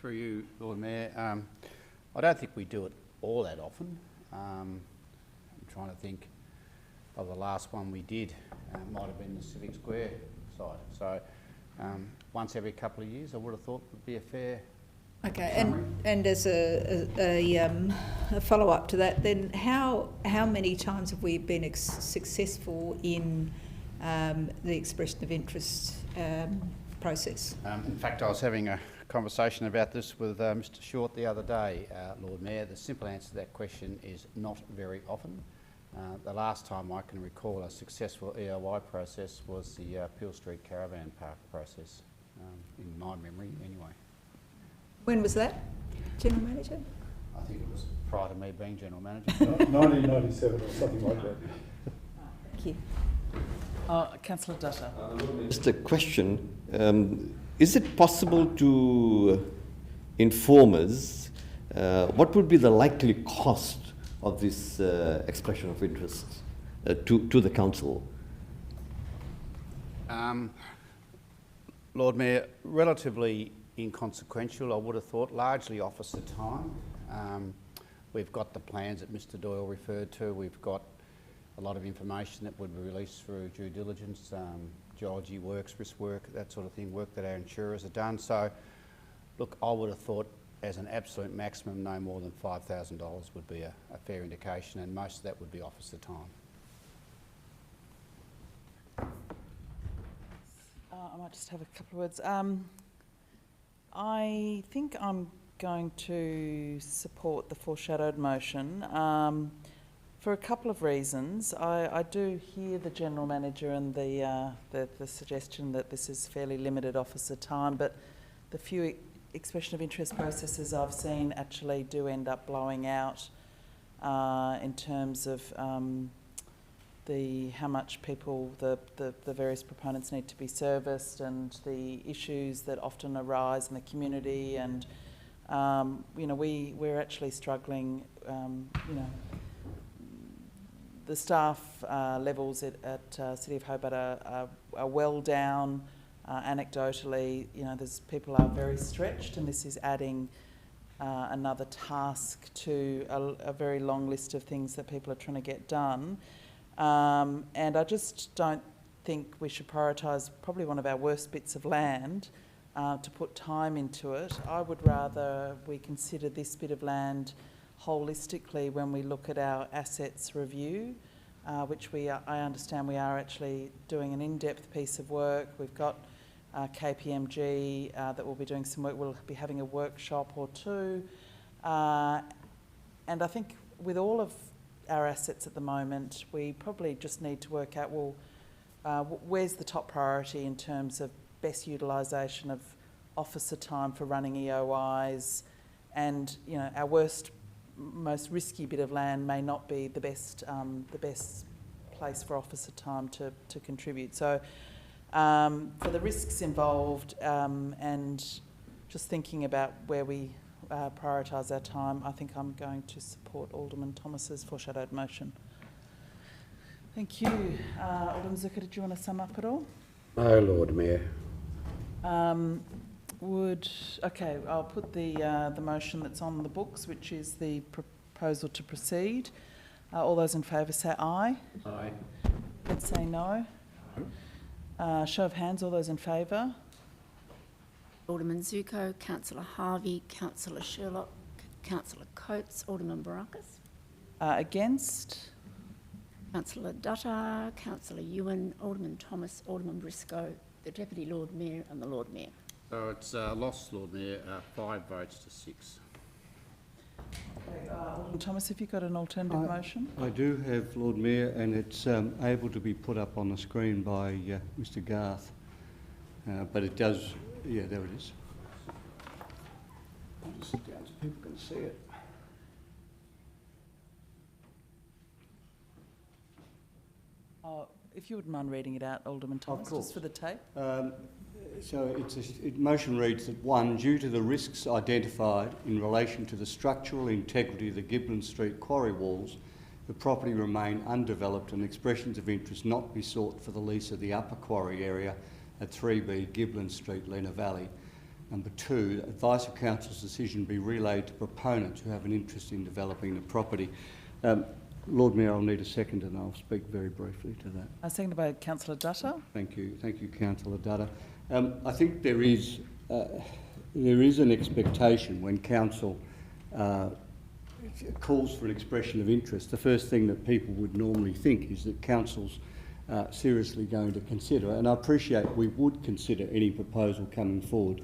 Through you, Lord Mayor, I don't think we do it all that often. I'm trying to think of the last one we did. Might have been the Civic Square site. So once every couple of years, I would have thought would be a fair. Okay, and as a follow-up to that, then how many times have we been successful in the expression of interest process? In fact, I was having a conversation about this with Mr. Short the other day, Lord Mayor. The simple answer to that question is not very often. The last time I can recall a successful EOI process was the Peel Street Caravan Park process, in my memory anyway. When was that, General Manager? I think it was prior to me being General Manager. 1997 or something like that. Thank you. Councillor Dutta. Just a question. Is it possible to inform us what would be the likely cost of this expression of interest to the council? Lord Mayor, relatively inconsequential, I would have thought, largely officer time. We've got the plans that Mr Doyle referred to. We've got a lot of information that would be released through due diligence, geology works, risk work, that sort of thing, work that our insurers have done. So, look, I would have thought as an absolute maximum no more than $5,000 would be a fair indication, and most of that would be officer time. I might just have a couple of words. I think I'm going to support the foreshadowed motion for a couple of reasons. I do hear the General Manager and the suggestion that this is fairly limited officer time, but the few expression of interest processes I've seen actually do end up blowing out in terms of how much people, the various proponents need to be serviced, and the issues that often arise in the community. And you know, we're actually struggling. You know, the staff levels at City of Hobart are well down. Anecdotally, you know, people are very stretched, and this is adding another task to a very long list of things that people are trying to get done. And I just don't think we should prioritise probably one of our worst bits of land to put time into it. I would rather we consider this bit of land holistically when we look at our assets review, which I understand we are actually doing an in-depth piece of work. We've got KPMG that will be doing some work. We'll be having a workshop or two. And I think with all of our assets at the moment, we probably just need to work out, well, where's the top priority in terms of best utilisation of officer time for running EOIs, and you know, our most risky bit of land may not be the best place for officer time to contribute. So for the risks involved and just thinking about where we prioritise our time, I think I'm going to support Alderman Thomas's foreshadowed motion. Thank you. Alderman Zucker, did you want to sum up at all? No, Lord Mayor. Okay, I'll put the motion that's on the books, which is the proposal to proceed. All those in favour say aye. Aye. Let's say no. Show of hands, all those in favour. Alderman Zuko, Councillor Harvey, Councillor Sherlock, Councillor Coates, Alderman Baracus. Against? Councillor Dutta, Councillor Ewan, Alderman Thomas, Alderman Briscoe, the Deputy Lord Mayor and the Lord Mayor. So it's lost, Lord Mayor, 5 votes to 6. Okay, Alderman Thomas, have you got an alternative motion? I do have, Lord Mayor, and it's able to be put up on the screen by Mr Garth. But it does, yeah, there it is. I'll just sit down so people can see it. If you wouldn't mind reading it out, Alderman Thomas, just for the tape. So motion reads that 1, due to the risks identified in relation to the structural integrity of the Gibbon Street quarry walls, the property remain undeveloped and expressions of interest not be sought for the lease of the upper quarry area at 3B Gibbon Street, Lena Valley. Number 2, advice of council's decision be relayed to proponents who have an interest in developing the property. Lord Mayor, I'll need a second and I'll speak very briefly to that. Seconded by Councillor Dutta. Thank you, Councillor Dutta. I think there is an expectation when council calls for an expression of interest. The first thing that people would normally think is that council's seriously going to consider, and I appreciate we would consider any proposal coming forward,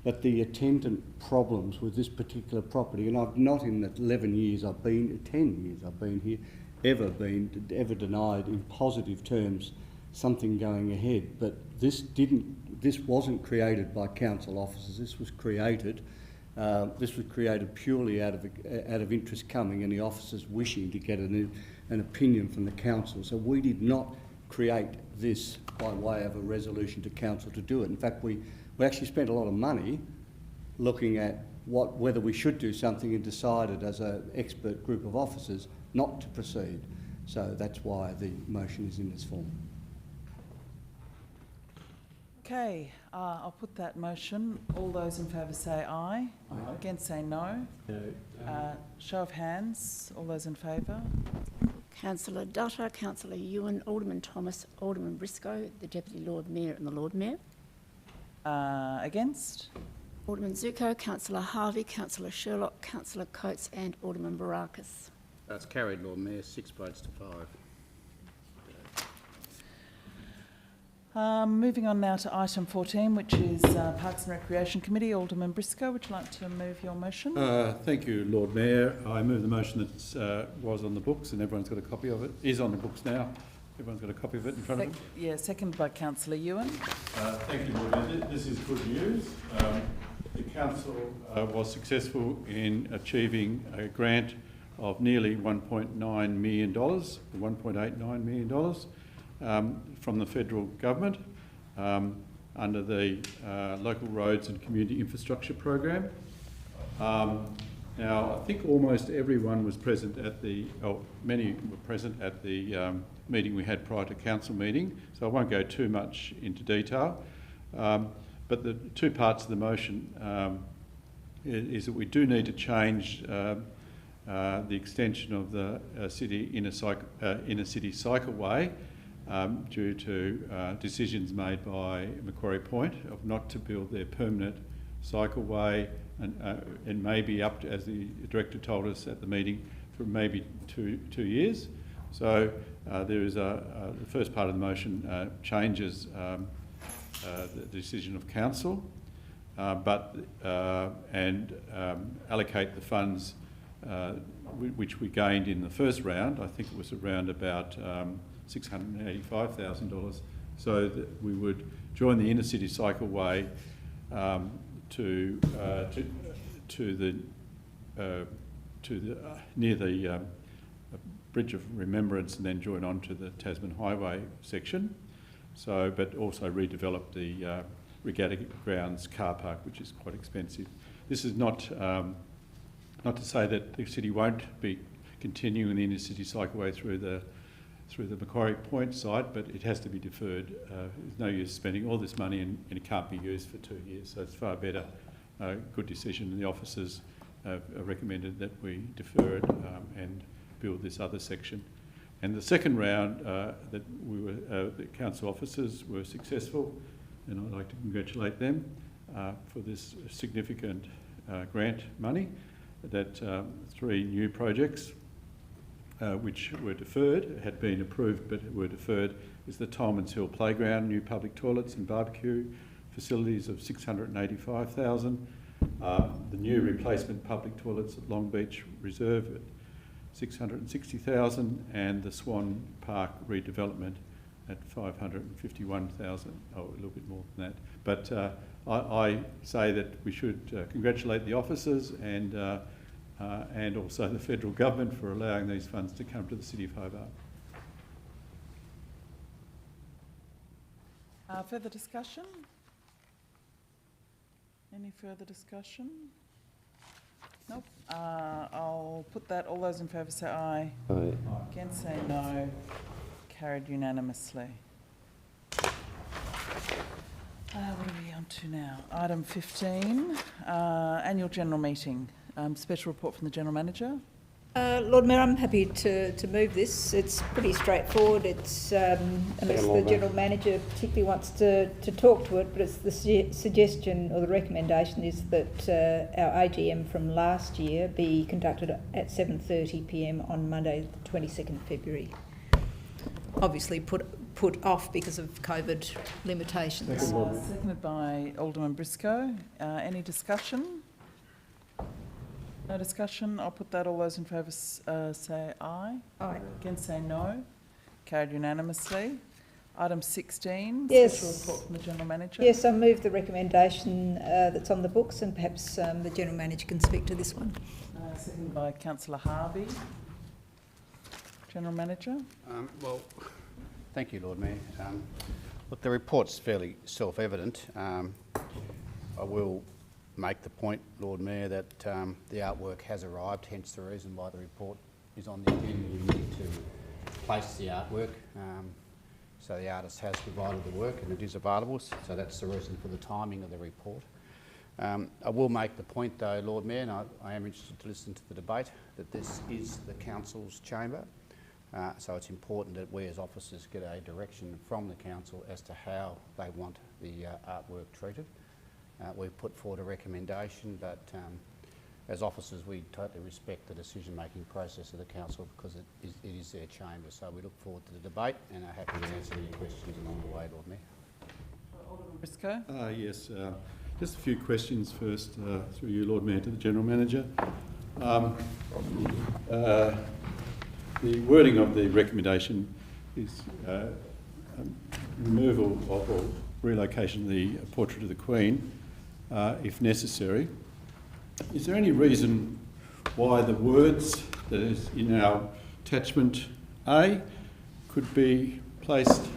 but the attendant problems with this particular property, and I've not in the 10 years I've been here, ever denied in positive terms something going ahead. But this wasn't created by council officers. This was created purely out of interest coming and the officers wishing to get an opinion from the council. So we did not create this by way of a resolution to council to do it. In fact, we actually spent a lot of money looking at whether we should do something and decided as an expert group of officers not to proceed. So that's why the motion is in this form. Okay, I'll put that motion. All those in favour say aye. Aye. Against say no. Show of hands. All those in favour? Councillor Dutta, Councillor Ewan, Alderman Thomas, Alderman Briscoe, the Deputy Lord Mayor and the Lord Mayor. Against? Alderman Zuko, Councillor Harvey, Councillor Sherlock, Councillor Coates and Alderman Barakis. That's carried, Lord Mayor, 6 votes to 5. Moving on now to item 14, which is Parks and Recreation Committee. Alderman Briscoe, would you like to move your motion? Thank you, Lord Mayor. I move the motion that was on the books, and everyone's got a copy of it. Is on the books now. Everyone's got a copy of it in front of them. Yeah, seconded by Councillor Ewan. Thank you, Lord Mayor. This is good news. The council was successful in achieving a grant of nearly $1.9 million, $1.89 million from the federal government under the Local Roads and Community Infrastructure Program. Now, I think almost everyone was present at many were present at the meeting we had prior to council meeting, so I won't go too much into detail. But the two parts of the motion is that we do need to change the extension of the inner city cycleway due to decisions made by Macquarie Point of not to build their permanent cycleway and maybe up to, as the director told us at the meeting, for maybe two years. So there is the first part of the motion changes the decision of council, and allocate the funds which we gained in the first round. I think it was around about $685,000, so that we would join the inner city cycleway near the Bridge of Remembrance, and then join on to the Tasman Highway section. So, but also redevelop the Regatta Grounds car park, which is quite expensive. This is not to say that the city won't be continuing the inner city cycleway through the Macquarie Point site, but it has to be deferred. There's no use spending all this money and it can't be used for 2 years. So it's far better, good decision. And the officers have recommended that we defer it and build this other section. And the second round that we were, the council officers were successful, and I'd like to congratulate them for this significant grant money. That 3 new projects which were deferred, had been approved but were deferred, is the Tolmans Hill Playground, new public toilets and barbecue facilities of $685,000, the new replacement public toilets at Long Beach Reserve at $660,000, and the Swan Park redevelopment at $551,000, a little bit more than that. But I say that we should congratulate the officers and also the federal government for allowing these funds to come to the City of Hobart. Further discussion? Any further discussion? Nope. I'll put that. All those in favour say aye. Aye. Against say no. Carried unanimously. What are we on to now? Item 15, annual general meeting. Special report from the General Manager. Lord Mayor, I'm happy to move this. It's pretty straightforward. It's unless the General Manager particularly wants to talk to it, but it's the suggestion or the recommendation is that our AGM from last year be conducted at 7:30 p.m. on Monday, the 22nd of February. Obviously put off because of COVID limitations. Seconded by Alderman Briscoe. Any discussion? No discussion. I'll put that. All those in favour say aye. Aye. Against say no. Carried unanimously. Item 16, Yes. special report from the General Manager. Yes, I move the recommendation that's on the books, and perhaps the General Manager can speak to this one. Seconded by Councillor Harvey. General Manager. Well, Thank you, Lord Mayor. Look, the report's fairly self-evident. I will make the point, Lord Mayor, that the artwork has arrived, hence the reason why the report is on the agenda. We need to place the artwork. So the artist has provided the work and it is available, so that's the reason for the timing of the report. I will make the point though, Lord Mayor, and I am interested to listen to the debate, that this is the Council's chamber. So it's important that we as officers get a direction from the Council as to how they want the artwork treated. We've put forward a recommendation, but as officers we totally respect the decision-making process of the Council because it is their chamber. So we look forward to the debate and are happy to answer any questions along the way, Lord Mayor. Alderman Briscoe. Yes, just a few questions first, through you, Lord Mayor, to the General Manager. The wording of the recommendation is removal of or relocation of the portrait of the Queen, if necessary. Is there any reason why the words that is in our attachment A could be placed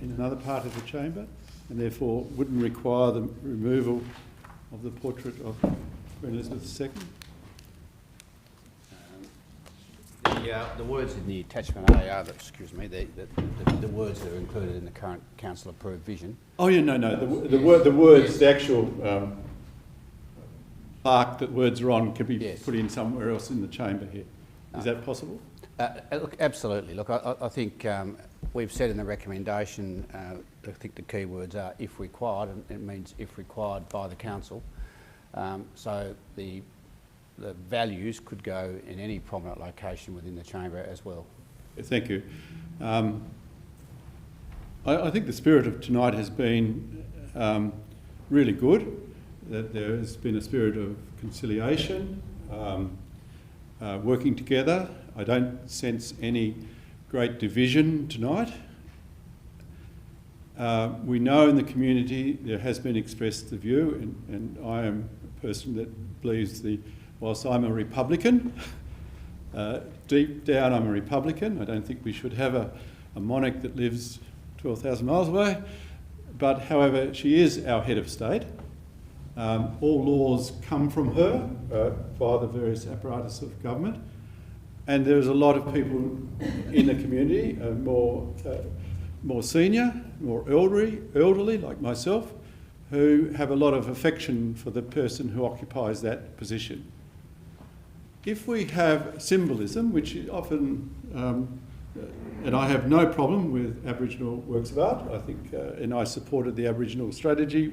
in another part of the chamber and therefore wouldn't require the removal of the portrait of Queen Elizabeth II? The words in the attachment A are, the words that are included in the current council-approved vision. Oh yeah, no. The words, yes. The actual plaque that words are on can be put in somewhere else in the chamber here. Is that possible? Look, absolutely. Look, I think we've said in the recommendation. I think the key words are "if required," and it means if required by the council. So the values could go in any prominent location within the chamber as well. Thank you. I think the spirit of tonight has been really good, that there has been a spirit of conciliation, working together. I don't sense any great division tonight. We know in the community there has been expressed the view, and I am a person that believes whilst I'm a Republican, deep down I'm a Republican. I don't think we should have a monarch that lives 12,000 miles away. But however, she is our head of state. All laws come from her via the various apparatus of government. And there's a lot of people in the community, more senior, more elderly like myself, who have a lot of affection for the person who occupies that position. If we have symbolism, which often, and I have no problem with Aboriginal works of art, I think, and I supported the Aboriginal strategy,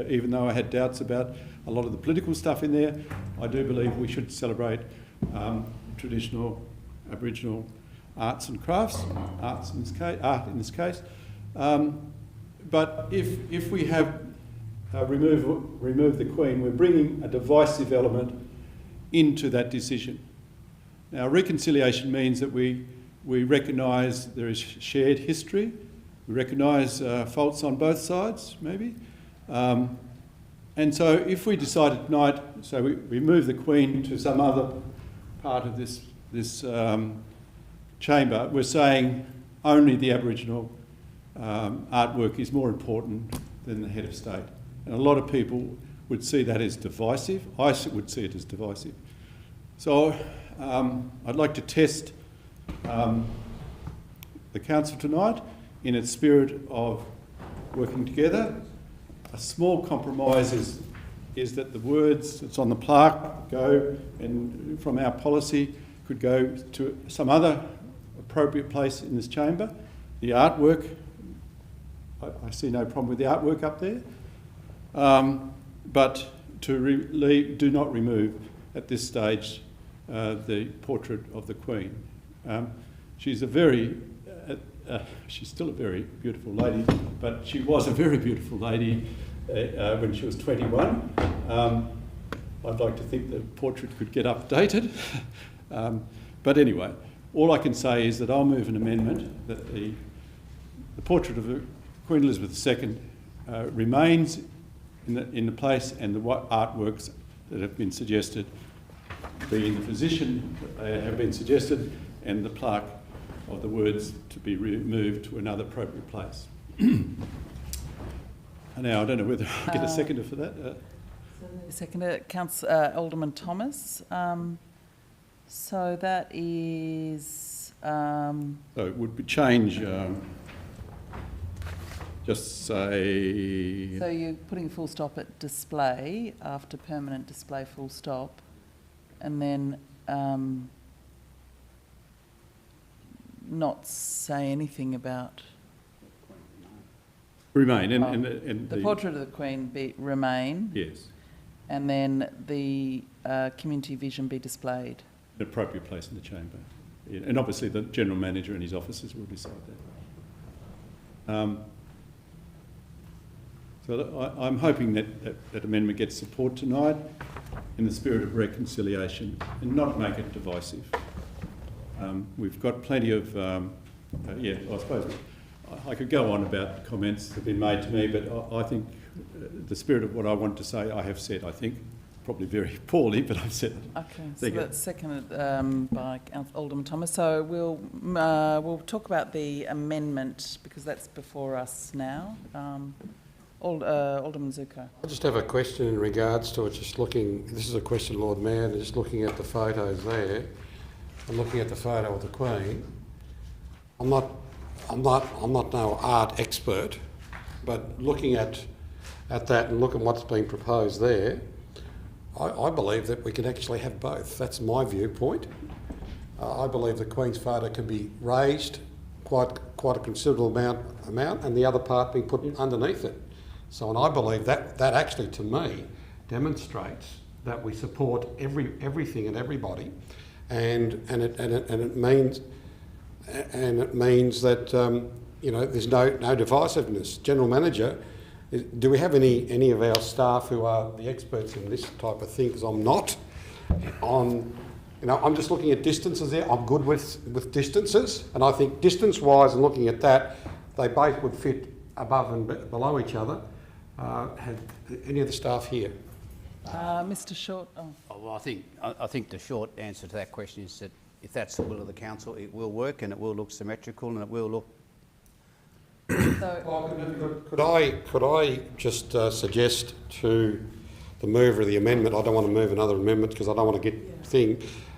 even though I had doubts about a lot of the political stuff in there. I do believe we should celebrate traditional Aboriginal arts and crafts, art in this case. But if we have remove the Queen, we're bringing a divisive element into that decision. Now, reconciliation means that we recognise there is shared history, we recognise faults on both sides, maybe. And so if we decided tonight, so we move the Queen to some other part of this chamber, we're saying only the Aboriginal artwork is more important than the head of state. And a lot of people would see that as divisive. I would see it as divisive. So I'd like to test the council tonight in its spirit of working together. A small compromise is that the words that's on the plaque go, and from our policy, could go to some other appropriate place in this chamber. The artwork, I see no problem with the artwork up there. But do not remove at this stage the portrait of the Queen. She's still a very beautiful lady, but she was a very beautiful lady when she was 21. I'd like to think the portrait could get updated. But anyway, all I can say is that I'll move an amendment that the portrait of Queen Elizabeth II remains in the place, and the artworks that have been suggested be in the position that they have been suggested, and the plaque of the words to be removed to another appropriate place. Now, I don't know whether I'll get a seconder for that. Seconder, Alderman Thomas. So that is... So it would be change, just say... So you're putting full stop at display after permanent display full stop, and then not say anything about... Remain, and the portrait of the Queen remain. Yes. And then the community vision be displayed. An appropriate place in the chamber. Yeah, and obviously the General Manager and his officers will decide that. So I'm hoping that amendment gets support tonight in the spirit of reconciliation and not make it divisive. We've got plenty of, I suppose I could go on about the comments that have been made to me, but I think the spirit of what I want to say, I have said, I think. Probably very poorly, but I've said it. Okay, so that's seconded by Alderman Thomas. So we'll talk about the amendment because that's before us now. Alderman Zuko. I just have a question in regards to it. Just looking, this is a question, Lord Mayor, and just looking at the photos there. I'm looking at the photo of the Queen. I'm not no art expert, but looking at that and looking what's being proposed there. I believe that we can actually have both. That's my viewpoint. I believe the Queen's photo can be raised quite a considerable amount and the other part being put underneath it. So, and I believe that actually, to me, demonstrates that we support everything and everybody, and it means that there's no divisiveness. General Manager. Do we have any of our staff who are the experts in this type of thing? Because I'm not. I'm just looking at distances there. I'm good with distances, and I think distance-wise, and looking at that, they both would fit above and below each other. Have any of the staff here? Mr. Short. Oh. Well, I think the short answer to that question is that if that's the will of the council, it will work and it will look symmetrical and it will look. Could I just suggest to the mover of the amendment, I don't want to move another amendment because I don't want to get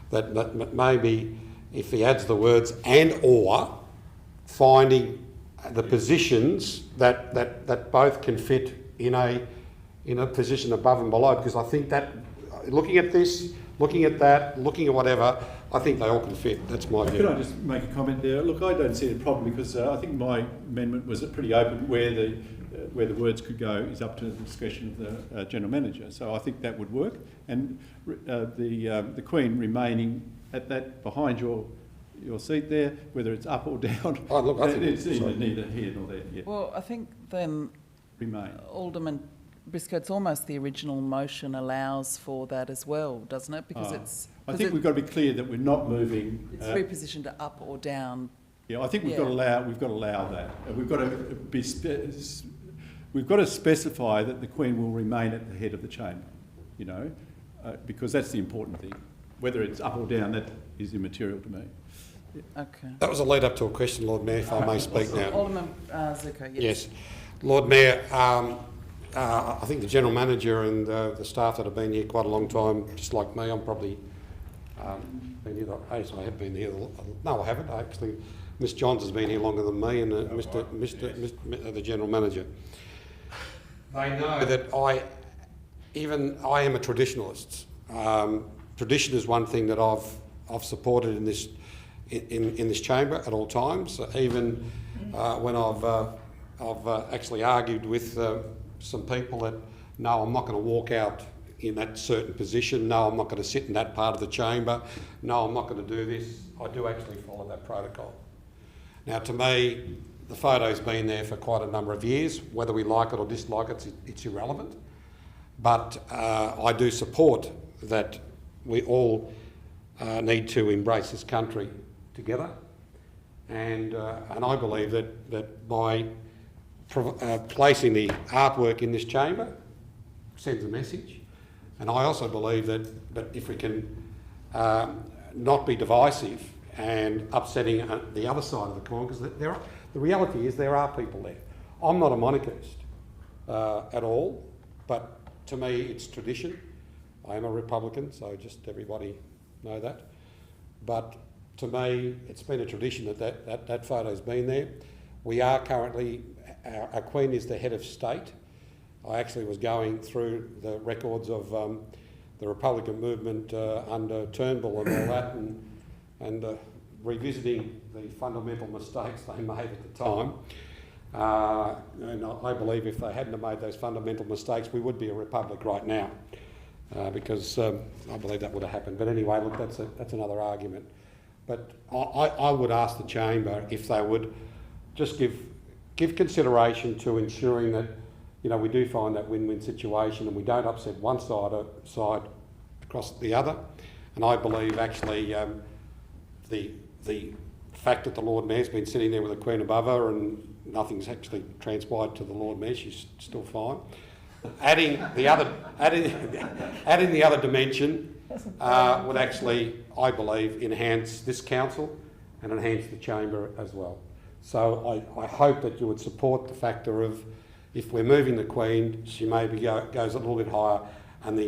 that maybe if he adds the words and or finding the positions that both can fit in a position above and below, because I think that looking at this, looking at that, looking at whatever, I think they all can fit. That's my view. Can I just make a comment there? Look, I don't see a problem because I think my amendment was pretty open. Where the words could go is up to the discretion of the General Manager. So I think that would work. And the Queen remaining at that behind your seat there, whether it's up or down. Oh, look, I think it's neither here nor there. Yeah. Well, I think then Remain. Alderman Briscoe, it's almost the original motion allows for that as well, doesn't it? Because I think we've got to be clear that we're not moving. It's repositioned to up or down. Yeah, I think we've got to allow that. We've got to specify that the Queen will remain at the head of the chamber. Because that's the important thing. Whether it's up or down, that is immaterial to me. Yeah. Okay. That was a lead up to a question, Lord Mayor, if I may speak now. Alderman Zuko, yes. Yes. Lord Mayor, I think the General Manager and the staff that have been here quite a long time, just like me, I'm probably been here. I have been here. No, I haven't. Actually, Miss Johns has been here longer than me, and the General Manager. They know that I am a traditionalist. Tradition is one thing that I've supported in this chamber at all times. Even when I've actually argued with some people that, no, I'm not going to walk out in that certain position. No, I'm not going to sit in that part of the chamber. No, I'm not going to do this. I do actually follow that protocol. Now, to me, the photo's been there for quite a number of years. Whether we like it or dislike it, it's irrelevant. But I do support that we all need to embrace this country together. And I believe that by placing the artwork in this chamber sends a message. And I also believe that if we can not be divisive and upsetting the other side of the coin, because the reality is there are people there. I'm not a monarchist at all, but to me it's tradition. I am a Republican, so just everybody know that. But to me, it's been a tradition that photo's been there. We are currently, our Queen is the head of state. I actually was going through the records of the Republican movement under Turnbull and all that, and revisiting the fundamental mistakes they made at the time. And I believe if they hadn't have made those fundamental mistakes, we would be a republic right now, because I believe that would have happened. But anyway, look, that's another argument. But I would ask the chamber if they would just give consideration to ensuring that, you know, we do find that win-win situation and we don't upset one side across the other. And I believe actually the fact that the Lord Mayor's been sitting there with the Queen above her and nothing's actually transpired to the Lord Mayor, she's still fine. Adding the other dimension would actually, I believe, enhance this council and enhance the chamber as well. So I hope that you would support the factor of, if we're moving the Queen, she maybe goes a little bit higher, and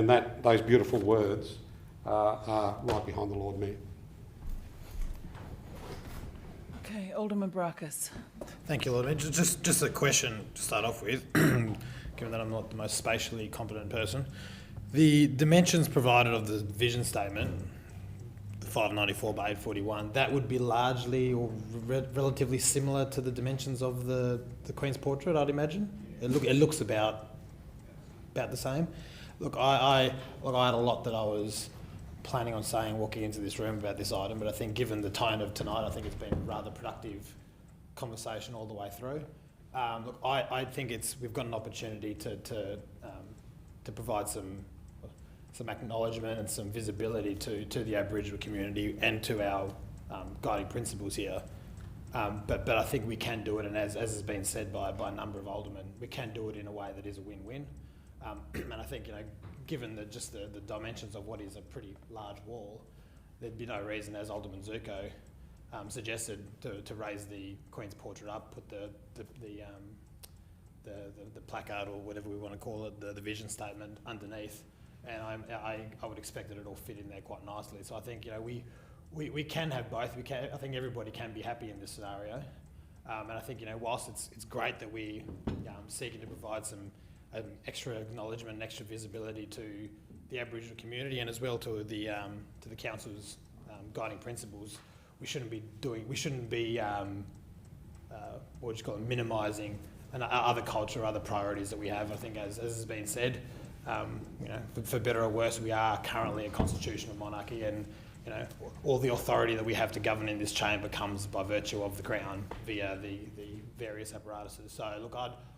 that those beautiful words are right behind the Lord Mayor. Okay, Alderman Brackus. Thank you, Lord Mayor. Just a question to start off with, given that I'm not the most spatially competent person. The dimensions provided of the vision statement, the 594 by 841, that would be largely or relatively similar to the dimensions of the Queen's portrait, I'd imagine. It looks about the same. Look, I had a lot that I was planning on saying walking into this room about this item, but I think given the tone of tonight, I think it's been a rather productive conversation all the way through. Look, I think we've got an opportunity to provide some acknowledgement and some visibility to the Aboriginal community and to our guiding principles here. But I think we can do it, and as has been said by a number of aldermen, we can do it in a way that is a win-win. And I think, you know, given the dimensions of what is a pretty large wall, there'd be no reason, as Alderman Zuko suggested, to raise the Queen's portrait up, put the placard or whatever we want to call it, the vision statement underneath, and I would expect that it all fit in there quite nicely. So I think, you know, we can have both. I think everybody can be happy in this scenario, and I think, you know, whilst it's great that we seeking to provide some extra acknowledgement and extra visibility to the Aboriginal community and as well to the council's guiding principles, we shouldn't be what would you call it, minimising other culture, other priorities that we have. I think, as has been said, you know, for better or worse, we are currently a constitutional monarchy, and, you know, all the authority that we have to govern in this chamber comes by virtue of the Crown via the various apparatuses. So look,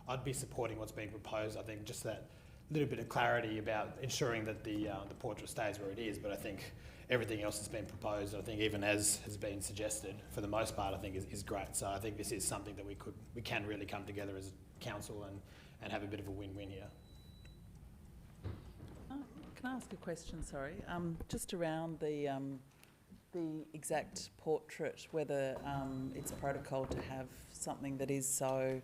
I'd be supporting what's being proposed. I think just that little bit of clarity about ensuring that the portrait stays where it is, but I think everything else that's been proposed, I think even as has been suggested, for the most part, I think is great. So I think this is something that we can really come together as a council and have a bit of a win-win here. Can I ask a question, sorry? Just around the exact portrait, whether it's protocol to have something that is so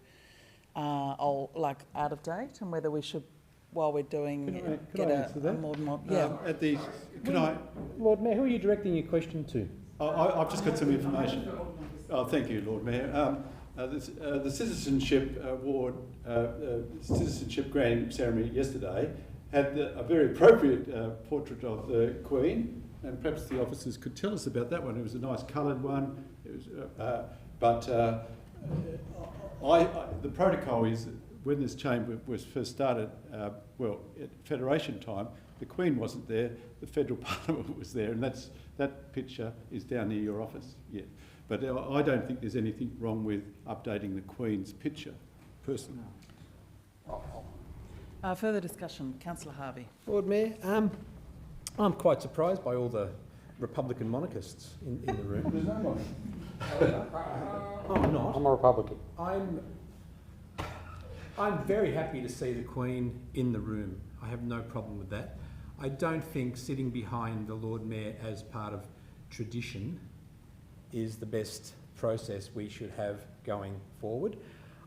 old, like out of date, and whether we should, while we're doing Can I answer that? a more modern... Yeah. Lord Mayor, who are you directing your question to? I've just got some information. Oh, thank you, Lord Mayor. The Citizenship Award, Citizenship granting ceremony yesterday had a very appropriate portrait of the Queen, and perhaps the officers could tell us about that one. It was a nice coloured one. It was, the protocol is, when this chamber was first started, at Federation time, the Queen wasn't there, the Federal Parliament was there, and that picture is down near your office. Yeah. But I don't think there's anything wrong with updating the Queen's picture, personally. Further discussion, Councillor Harvey. Lord Mayor, I'm quite surprised by all the Republican monarchists in the room. There's no one. I'm not. I'm a Republican. I'm very happy to see the Queen in the room. I have no problem with that. I don't think sitting behind the Lord Mayor as part of tradition is the best process we should have going forward.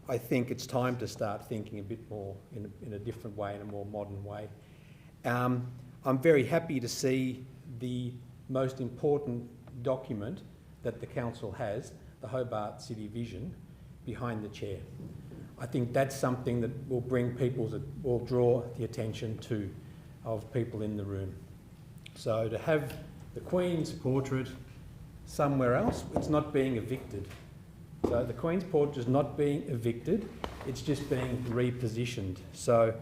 I think it's time to start thinking a bit more in a different way, in a more modern way. I'm very happy to see the most important document that the council has, the Hobart City Vision, behind the chair. I think that's something that will will draw the attention of people in the room. So to have the Queen's portrait somewhere else, it's not being evicted. So the Queen's portrait is not being evicted, it's just being repositioned. So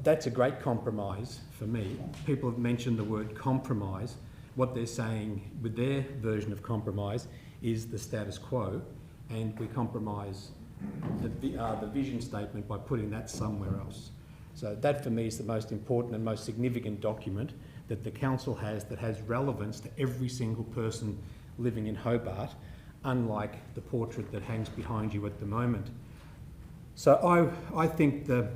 that's a great compromise for me. People have mentioned the word compromise. What they're saying with their version of compromise is the status quo, and we compromise the vision statement by putting that somewhere else. So that for me is the most important and most significant document that the council has that has relevance to every single person living in Hobart, unlike the portrait that hangs behind you at the moment. So I think the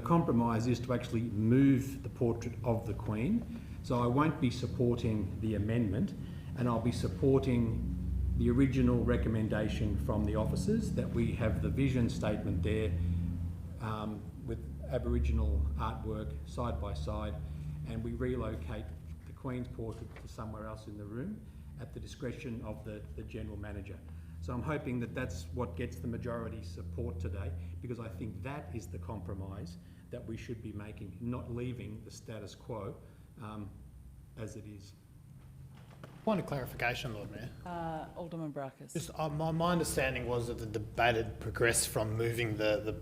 compromise is to actually move the portrait of the Queen. So I won't be supporting the amendment, and I'll be supporting the original recommendation from the officers that we have the vision statement there with Aboriginal artwork side by side, and we relocate the Queen's portrait to somewhere else in the room at the discretion of the General Manager. So I'm hoping that that's what gets the majority support today, because I think that is the compromise that we should be making, not leaving the status quo as it is. Point of clarification, Lord Mayor. Alderman Brackus. Just, my understanding was that the debate had progressed from moving the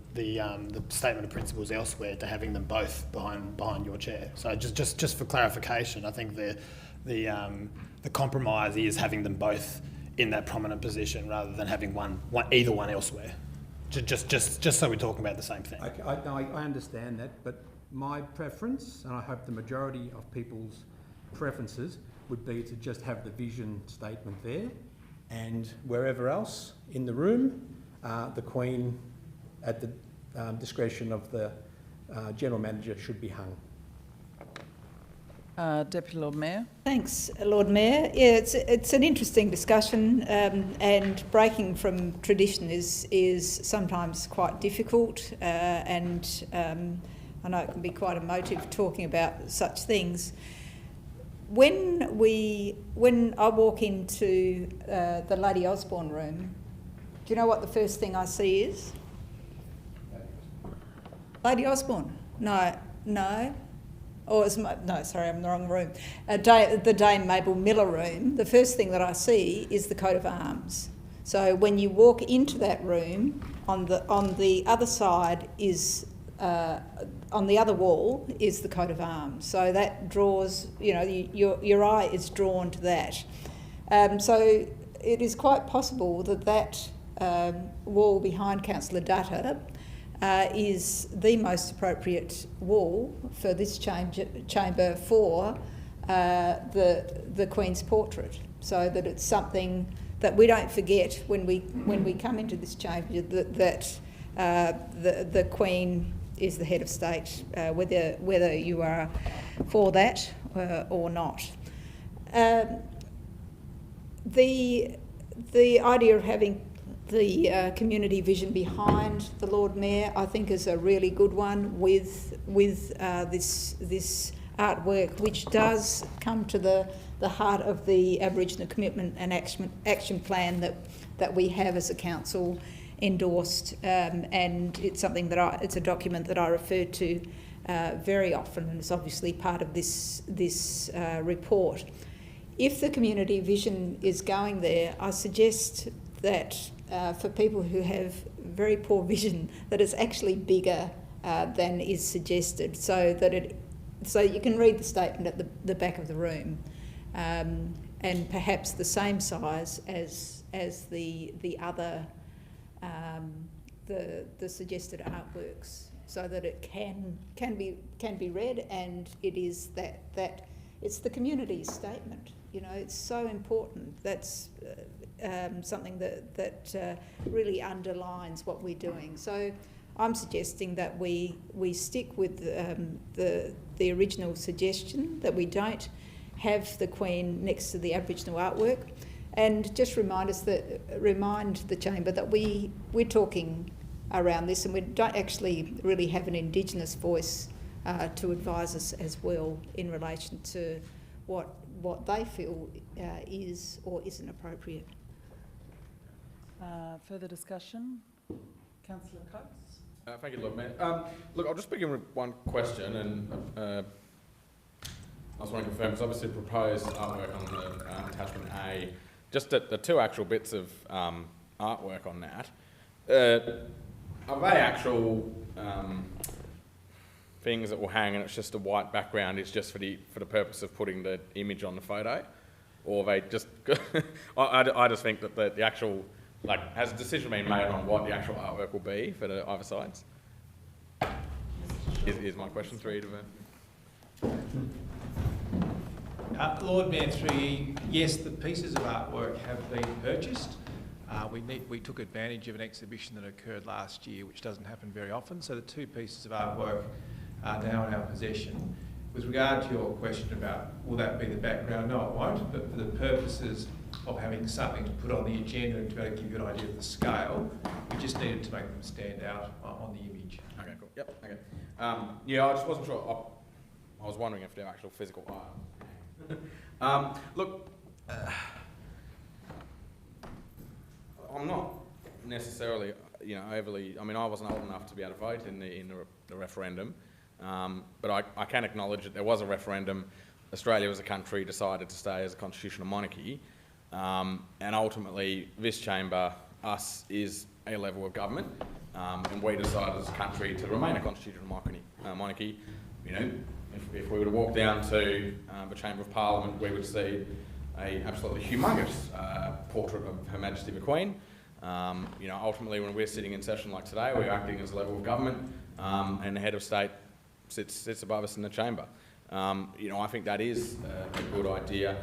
statement of principles elsewhere to having them both behind your chair. So just for clarification, I think the compromise is having them both in that prominent position rather than having either one elsewhere. Just so we're talking about the same thing. I understand that, but my preference, and I hope the majority of people's preferences, would be to just have the vision statement there, and wherever else in the room, the Queen, at the discretion of the General Manager, should be hung. Deputy Lord Mayor. Thanks, Lord Mayor. Yeah, it's an interesting discussion, and breaking from tradition is sometimes quite difficult, and I know it can be quite emotive talking about such things. When I walk into the Lady Osborne room, do you know what the first thing I see is? Lady Osborne? No. Or no, sorry, I'm in the wrong room. The Dame Mabel Miller room. The first thing that I see is the coat of arms. So when you walk into that room, on the other side is. On the other wall is the coat of arms, so that draws, your eye is drawn to that. So it is quite possible that wall behind Councillor Dutta is the most appropriate wall for this chamber for the Queen's portrait, so that it's something that we don't forget when we come into this chamber that the Queen is the head of state, whether you are for that or not. The idea of having the community vision behind the Lord Mayor, I think, is a really good one with this artwork, which does come to the heart of the Aboriginal commitment and action plan that we have as a council endorsed, and it's something it's a document that I refer to very often, and it's obviously part of this report. If the community vision is going there, I suggest that for people who have very poor vision, that it's actually bigger than is suggested, so you can read the statement at the back of the room, and perhaps the same size as the other. The suggested artworks, so that it can be read, and it is that it's the community statement. It's so important. That's something that really underlines what we're doing. So I'm suggesting that we stick with the original suggestion, that we don't have the Queen next to the Aboriginal artwork. and just remind the chamber that we're talking around this, and we don't actually really have an Indigenous voice to advise us as well in relation to what they feel is or isn't appropriate. Further discussion? Councillor Coates? Thank you, Lord Mayor. Look, I'll just begin with one question, and I just want to confirm, because obviously proposed artwork on the attachment A, just the two actual bits of artwork on that, are they actual things that will hang and it's just a white background, it's just for the purpose of putting the image on the photo? Or they just... I just think that the actual... Like, has a decision been made on what the actual artwork will be for the either sides? Is my question through you to Lord Mayor, through you, yes, the pieces of artwork have been purchased. We took advantage of an exhibition that occurred last year, which doesn't happen very often, so the two pieces of artwork are now in our possession. With regard to your question about will that be the background, no it won't, but for the purposes of having something to put on the agenda and to be able to give you an idea of the scale, we just needed to make them stand out on the image. Okay, cool. Yep, okay. Yeah, I just wasn't sure. I was wondering if they're actual physical art. Look, I'm not necessarily, overly... I mean, I wasn't old enough to be able to vote in the referendum, but I can acknowledge that there was a referendum. Australia as a country decided to stay as a constitutional monarchy, and ultimately this chamber, us, is a level of government, and we decided as a country to remain a constitutional monarchy. If we were to walk down to the Chamber of Parliament, we would see a absolutely humongous portrait of Her Majesty the Queen. Ultimately, when we're sitting in session like today, we're acting as a level of government, and the head of state sits above us in the chamber. I think that is a good idea.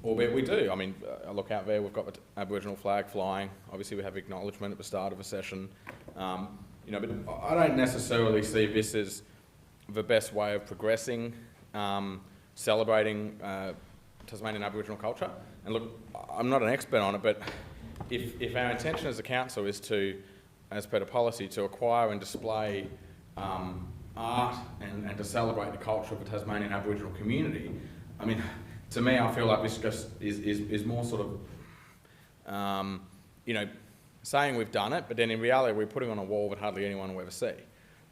Albeit we do. I mean, I look out there, we've got the Aboriginal flag flying. Obviously, we have acknowledgement at the start of a session. But I don't necessarily see this as the best way of progressing, celebrating Tasmanian Aboriginal culture. And look, I'm not an expert on it, but if our intention as a council is to, as per the policy, to acquire and display art and to celebrate the culture of the Tasmanian Aboriginal community, I mean, to me, I feel like this just is more sort of, saying we've done it, but then in reality we're putting on a wall that hardly anyone will ever see.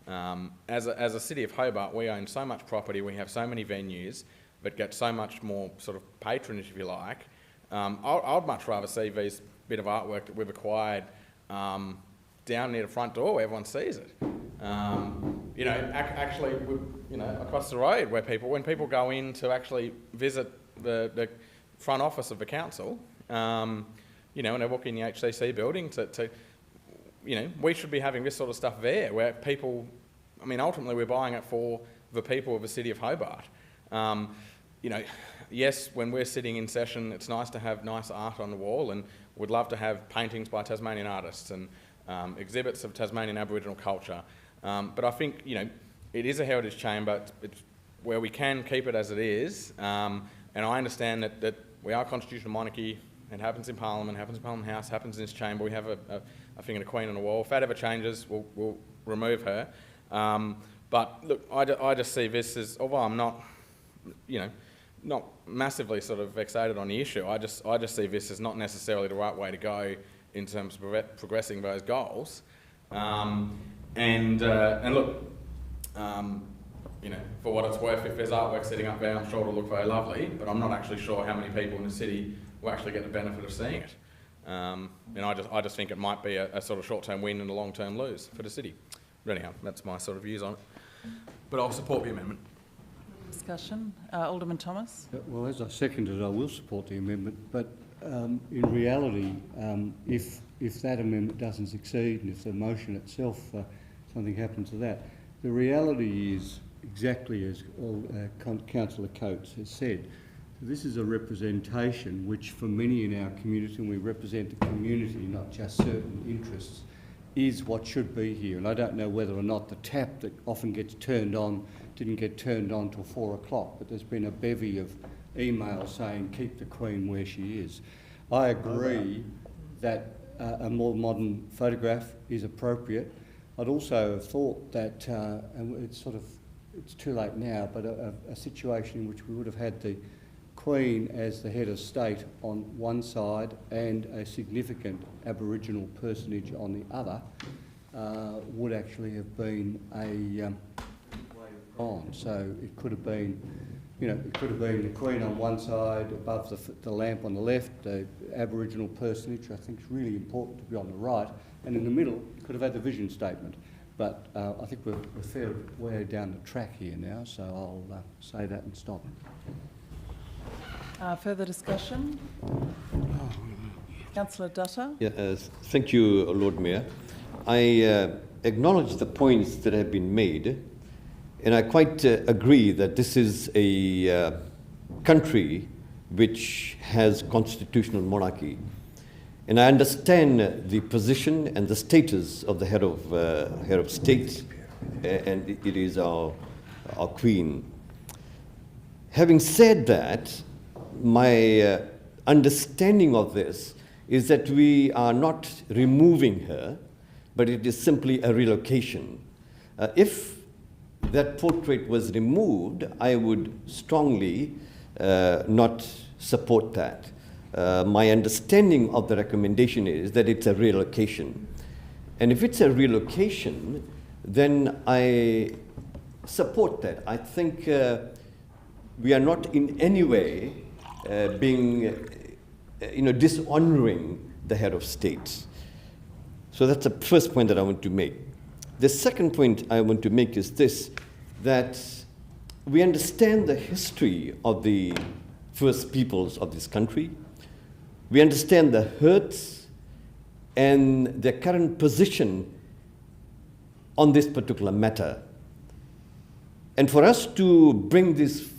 As a city of Hobart, we own so much property, we have so many venues that get so much more sort of patronage, if you like. I'd much rather see these bit of artwork that we've acquired down near the front door where everyone sees it. Actually, across the road where when people go in to actually visit the front office of the council, when they walk in the HCC building, we should be having this sort of stuff there, where people, I mean, ultimately we're buying it for the people of the city of Hobart. Yes, when we're sitting in session, it's nice to have nice art on the wall, and we'd love to have paintings by Tasmanian artists and exhibits of Tasmanian Aboriginal culture. But I think, it is a heritage chamber. It's where we can keep it as it is. And I understand that we are a constitutional monarchy. It happens in Parliament, happens in Parliament House, happens in this chamber. We have a thing of the Queen on the wall. If that ever changes, we'll remove her. But look, I just see this as, although I'm not, not massively sort of fixated on the issue, I just see this as not necessarily the right way to go in terms of progressing those goals. And look, for what it's worth, if there's artwork sitting up there, I'm sure it'll look very lovely, but I'm not actually sure how many people in the city will actually get the benefit of seeing it. I just think it might be a sort of short-term win and a long-term lose for the city. But anyhow, that's my sort of views on it. But I'll support the amendment. Discussion. Alderman Thomas? Well, as I seconded, I will support the amendment, but in reality, if that amendment doesn't succeed and if the motion itself, something happens to that, the reality is exactly as Councillor Coates has said. This is a representation which for many in our community, and we represent the community, not just certain interests, is what should be here. And I don't know whether or not the tap that often gets turned on didn't get turned on till 4 o'clock, but there's been a bevy of email saying keep the Queen where she is. I agree that a more modern photograph is appropriate. I'd also have thought that, and it's too late now, but a situation in which we would have had the Queen as the head of state on one side and a significant Aboriginal personage on the other would actually have been a way on. So it could have been, it could have been the Queen on one side, above the lamp on the left, the Aboriginal personage, I think is really important to be on the right, and in the middle you could have had the vision statement. But I think we're a fair way down the track here now, so I'll say that and stop. Further discussion? Councillor Dutta. Yeah, thank you, Lord Mayor. I acknowledge the points that have been made, and I quite agree that this is a country which has constitutional monarchy. And I understand the position and the status of the head of state, and it is our Queen. Having said that, my understanding of this is that we are not removing her, but it is simply a relocation. If that portrait was removed, I would strongly not support that. My understanding of the recommendation is that it's a relocation. And if it's a relocation, then I support that. I think we are not in any way being, dishonoring the head of state. So that's the first point that I want to make. The second point I want to make is this, that we understand the history of the first peoples of this country. We understand the hurts and their current position on this particular matter. And for us to bring this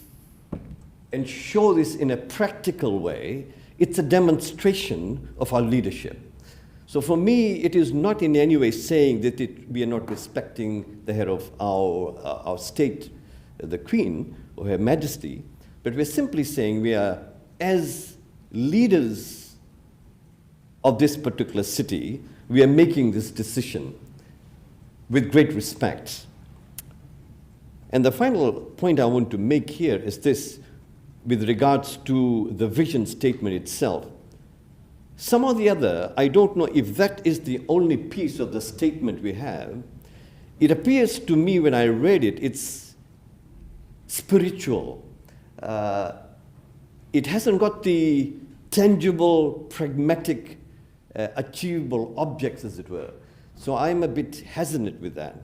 and show this in a practical way, it's a demonstration of our leadership. So for me, it is not in any way saying that we are not respecting the head of our state, the Queen, or Her Majesty, but we're simply saying we are, as leaders of this particular city, we are making this decision with great respect. And the final point I want to make here is this, with regards to the vision statement itself. Some or the other, I don't know if that is the only piece of the statement we have. It appears to me when I read it, it's spiritual. It hasn't got the tangible, pragmatic, achievable objects, as it were. So I'm a bit hesitant with that.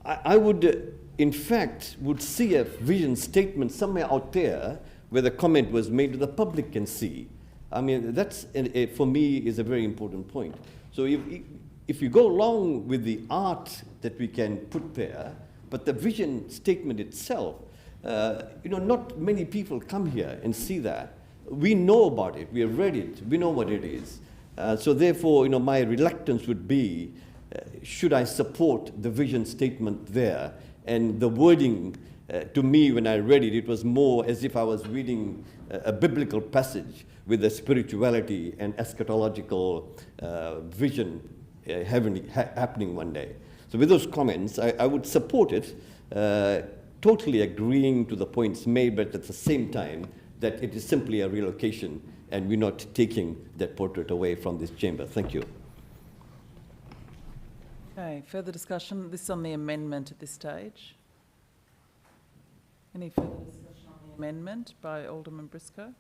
I would, in fact, would see a vision statement somewhere out there where the comment was made that the public can see. I mean, that's, for me, is a very important point. So if you go along with the art that we can put there, but the vision statement itself, not many people come here and see that. We know about it, we have read it, we know what it is. So therefore, my reluctance would be, should I support the vision statement there? And the wording, to me, when I read it, it was more as if I was reading a biblical passage with a spirituality and eschatological vision happening one day. So with those comments, I would support it, totally agreeing to the points made, but at the same time, that it is simply a relocation and we're not taking that portrait away from this chamber. Thank you. Okay, further discussion. This is on the amendment at this stage. Any further discussion on the amendment by Alderman Briscoe?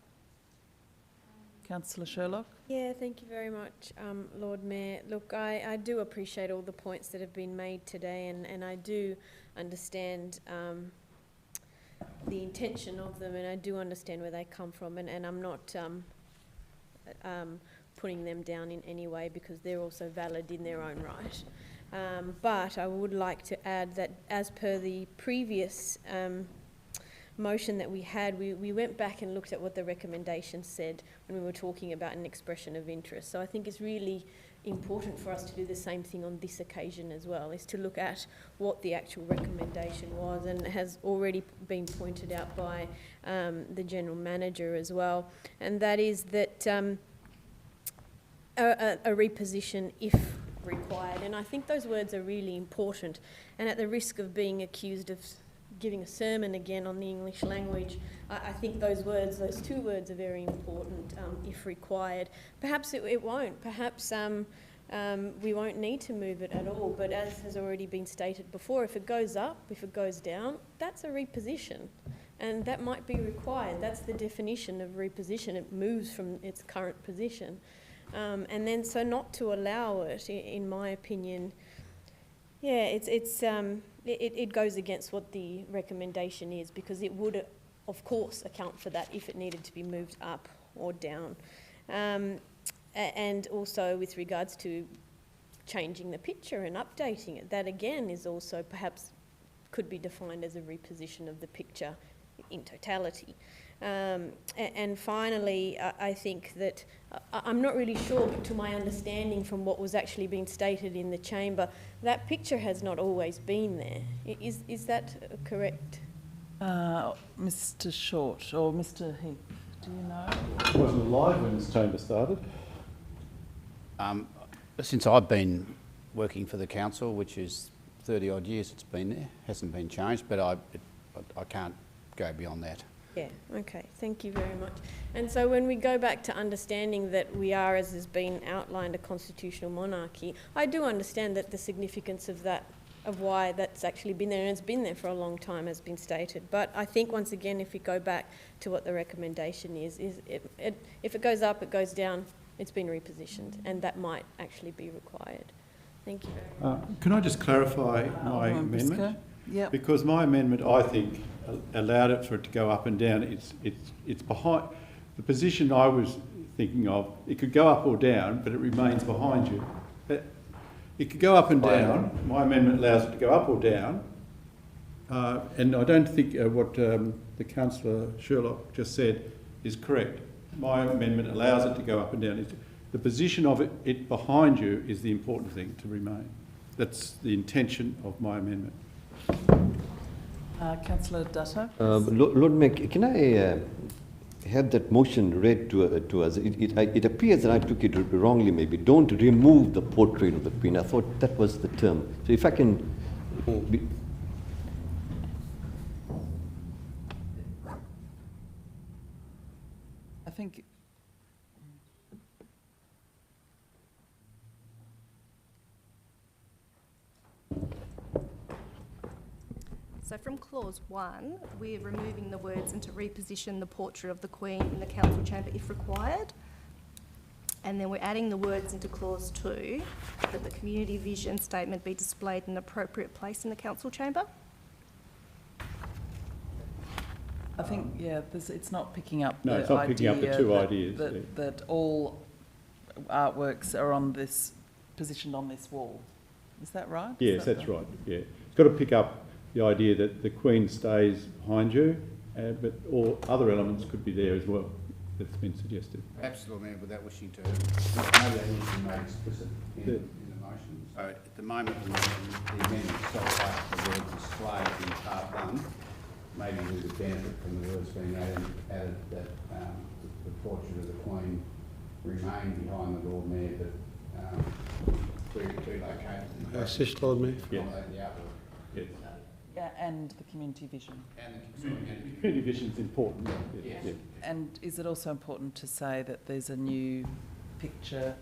Councillor Sherlock? Yeah, thank you very much, Lord Mayor. Look, I do appreciate all the points that have been made today, and I do understand the intention of them, and I do understand where they come from, and I'm not putting them down in any way because they're also valid in their own right. But I would like to add that as per the previous motion that we had, we went back and looked at what the recommendation said when we were talking about an expression of interest. So I think it's really important for us to do the same thing on this occasion as well, is to look at what the actual recommendation was, and it has already been pointed out by the General Manager as well, and that is that a reposition if required. And I think those words are really important, and at the risk of being accused of giving a sermon again on the English language, I think those two words are very important, if required. Perhaps it won't. Perhaps we won't need to move it at all, but as has already been stated before, if it goes up, if it goes down, that's a reposition, and that might be required. That's the definition of reposition. It moves from its current position. And then so not to allow it, in my opinion, yeah, it goes against what the recommendation is, because it would, of course, account for that if it needed to be moved up or down. And also with regards to changing the picture and updating it, that again is also perhaps could be defined as a reposition of the picture in totality. And finally, I think that I'm not really sure, but to my understanding from what was actually being stated in the chamber, that picture has not always been there. Is that correct? Mr. Short or Mr. Heath, do you know? It wasn't alive when this chamber started. Since I've been working for the council, which is 30 odd years it's been there, hasn't been changed, but I can't go beyond that. Yeah, okay, thank you very much. And so when we go back to understanding that we are, as has been outlined, a constitutional monarchy, I do understand that the significance of that, of why that's actually been there, and it's been there for a long time, has been stated. But I think, once again, if we go back to what the recommendation is if it goes up, it goes down, it's been repositioned, and that might actually be required. Thank you very much. Can I just clarify my amendment? Yep. Because my amendment, I think, allowed it for it to go up and down. It's behind the position I was thinking of. It could go up or down, but it remains behind you. It could go up and down. My amendment allows it to go up or down. And I don't think what the Councillor Sherlock just said is correct. My amendment allows it to go up and down. The position of it behind you is the important thing to remain. That's the intention of my amendment. Councillor Dutton. Lord Mayor, can I have that motion read to us? It appears that I took it wrongly, maybe. Don't remove the portrait of the Queen. I thought that was the term. So if I can... I think... So from clause 1, we're removing the words and to reposition the portrait of the Queen in the council chamber if required. And then we're adding the words into clause 2, that the community vision statement be displayed in an appropriate place in the council chamber. I think, yeah, it's not picking up No, it's not picking up the two ideas. That all artworks are on this, positioned on this wall. Is that right? Yes, that's right, yeah. It's got to pick up the idea that the Queen stays behind you, but all other elements could be there as well. That's been suggested. Perhaps, Lord Mayor, without wishing to, maybe they need to be made explicit in the motion. So at the moment, the amendment itself after the word displayed in part 1, maybe we would benefit from the words being added that the portrait of the Queen remain behind the Lord Mayor, but relocated. Assist, Lord Mayor. Yeah. The artwork. Yes. Yeah, and the community vision. And the Community vision is important. Yes. Yeah. And is it also important to say that there's a new picture?